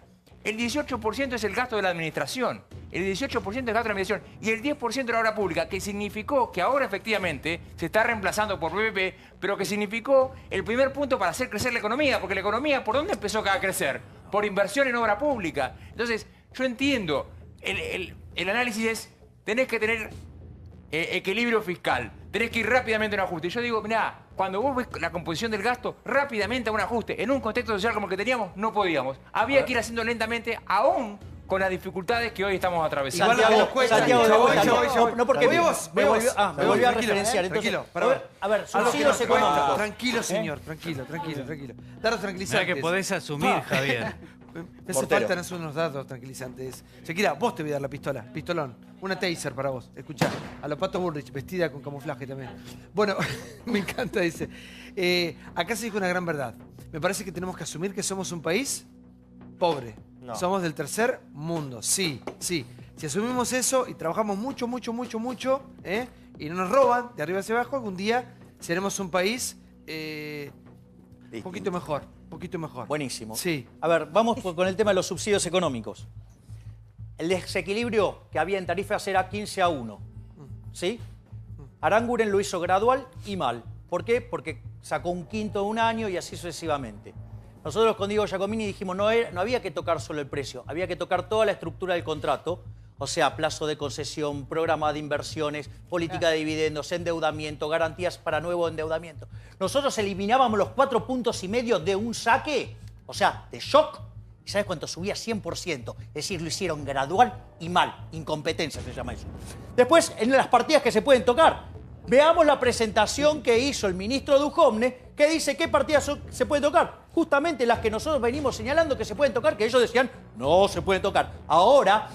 El 18% es el gasto de la administración. El 18% es el gasto de la administración. Y el 10% de la obra pública, que significó que ahora efectivamente se está reemplazando por PPP, pero que significó el primer punto para hacer crecer la economía. Porque la economía, ¿por dónde empezó a crecer? Por inversión en obra pública. Entonces, yo entiendo, el análisis es, tenés que tener equilibrio fiscal, tenés que ir rápidamente a un ajuste. Y yo digo, mirá, cuando vos ves la composición del gasto, rápidamente a un ajuste. En un contexto social como el que teníamos, no podíamos. Había que ir haciendo lentamente, aún con las dificultades que hoy estamos atravesando. Santiago, no porque me volvió a referenciar. Entonces, a ver, subsidios económicos. Tranquilo, señor, tranquilo. Datos tranquilizantes. Mira que podés asumir, Javier. Me hace falta unos datos tranquilizantes. Shakira, vos te voy a dar la pistola, pistolón. Una taser para vos. Escuchá, a los Pato Bullrich, vestida con camuflaje también. Bueno, me encanta, dice. Acá se dijo una gran verdad. Me parece que tenemos que asumir que somos un país pobre. No. Somos del tercer mundo, sí. Si asumimos eso y trabajamos mucho, y no nos roban de arriba hacia abajo, algún día seremos un país un poquito mejor. Buenísimo. Sí. A ver, vamos con el tema de los subsidios económicos. El desequilibrio que había en tarifas era 15-1. ¿Sí? Aranguren lo hizo gradual y mal. ¿Por qué? Porque sacó un quinto de un año y así sucesivamente. Nosotros con Diego Giacomini dijimos no había que tocar solo el precio, había que tocar toda la estructura del contrato, o sea, plazo de concesión, programa de inversiones, política de dividendos, endeudamiento, garantías para nuevo endeudamiento. Nosotros eliminábamos los 4,5 puntos de un saque, o sea, de shock, y ¿sabes cuánto subía? 100%. Es decir, lo hicieron gradual y mal, incompetencia se llama eso. Después, en las partidas que se pueden tocar, veamos la presentación que hizo el ministro Duhovne, que dice qué partidas se pueden tocar. Justamente las que nosotros venimos señalando que se pueden tocar, que ellos decían no se pueden tocar. Ahora,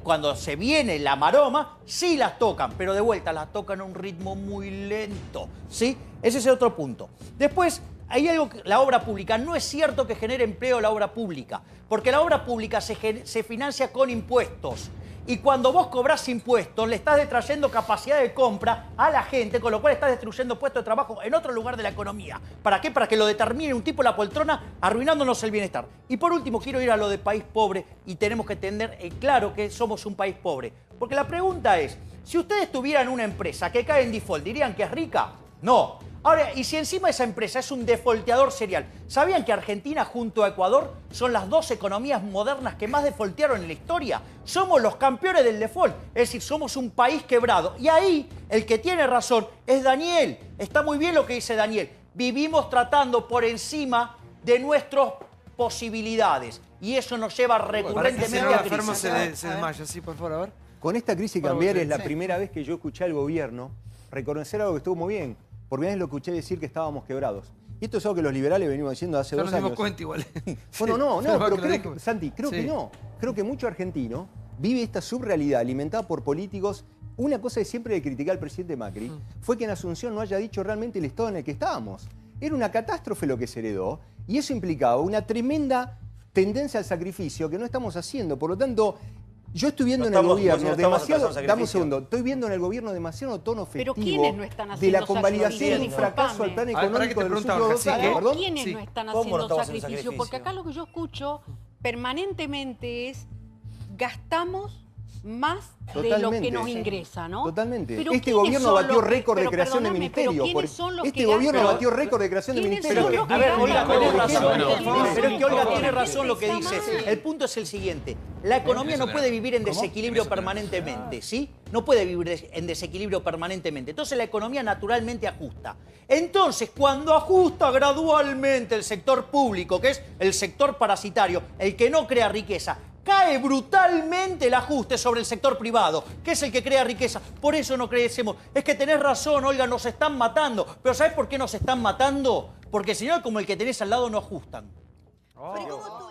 cuando se viene la maroma, sí las tocan, pero de vuelta las tocan a un ritmo muy lento. ¿Sí? Ese es el otro punto. Después, hay algo que la obra pública. No es cierto que genere empleo la obra pública, porque la obra pública se financia con impuestos. Y cuando vos cobrás impuestos, le estás detrayendo capacidad de compra a la gente, con lo cual estás destruyendo puestos de trabajo en otro lugar de la economía. ¿Para qué? Para que lo determine un tipo en la poltrona, arruinándonos el bienestar. Y por último, quiero ir a lo de país pobre y tenemos que tener claro que somos un país pobre. Porque la pregunta es, si ustedes tuvieran una empresa que cae en default, ¿dirían que es rica? No. Ahora, y si encima esa empresa es un defolteador serial, ¿sabían que Argentina junto a Ecuador son las dos economías modernas que más defoltearon en la historia? Somos los campeones del default, es decir, somos un país quebrado. Y ahí el que tiene razón es Daniel. Está muy bien lo que dice Daniel. Vivimos tratando por encima de nuestras posibilidades y eso nos lleva recurrentemente a crisis. Se desmaya, sí, por favor, a ver. Con esta crisis cambiar es la primera vez que yo escuché al gobierno reconocer algo que estuvo muy bien. Por primera vez lo escuché decir que estábamos quebrados. Y esto es algo que los liberales venimos diciendo hace 2 años. Nos dimos cuenta igual. Bueno, pero creo, Santi, creo que no. Creo que mucho argentino vive esta subrealidad alimentada por políticos. Una cosa que siempre le criticé al presidente Macri fue que en Asunción no haya dicho realmente el estado en el que estábamos. Era una catástrofe lo que se heredó y eso implicaba una tremenda tendencia al sacrificio que no estamos haciendo. Por lo tanto, yo estoy viendo en el gobierno demasiado... Dame un segundo. Estoy viendo en el gobierno demasiado tono festivo. ¿Pero quiénes no están haciendo de la convalidación de un fracaso al plan económico de los últimos 2 años. ¿Pero quiénes no están haciendo sacrificio? Porque acá lo que yo escucho permanentemente es gastamos más de lo que nos ingresa, ¿no? Totalmente. Este gobierno batió récord de creación de ministerio. Este gobierno batió récord de creación de ministerio. A ver, Olga, tiene razón. Pero es que Olga tiene razón lo que dice. El punto es el siguiente. La economía no puede vivir en desequilibrio permanentemente, ¿sí? No puede vivir en desequilibrio permanentemente. Entonces la economía naturalmente ajusta. Entonces, cuando ajusta gradualmente el sector público, que es el sector parasitario, el que no crea riqueza, cae brutalmente el ajuste sobre el sector privado, que es el que crea riqueza. Por eso no crecemos. Es que tenés razón, Olga, nos están matando. Pero ¿sabés por qué nos están matando? Porque señor como el que tenés al lado no ajustan. Pero ¿cómo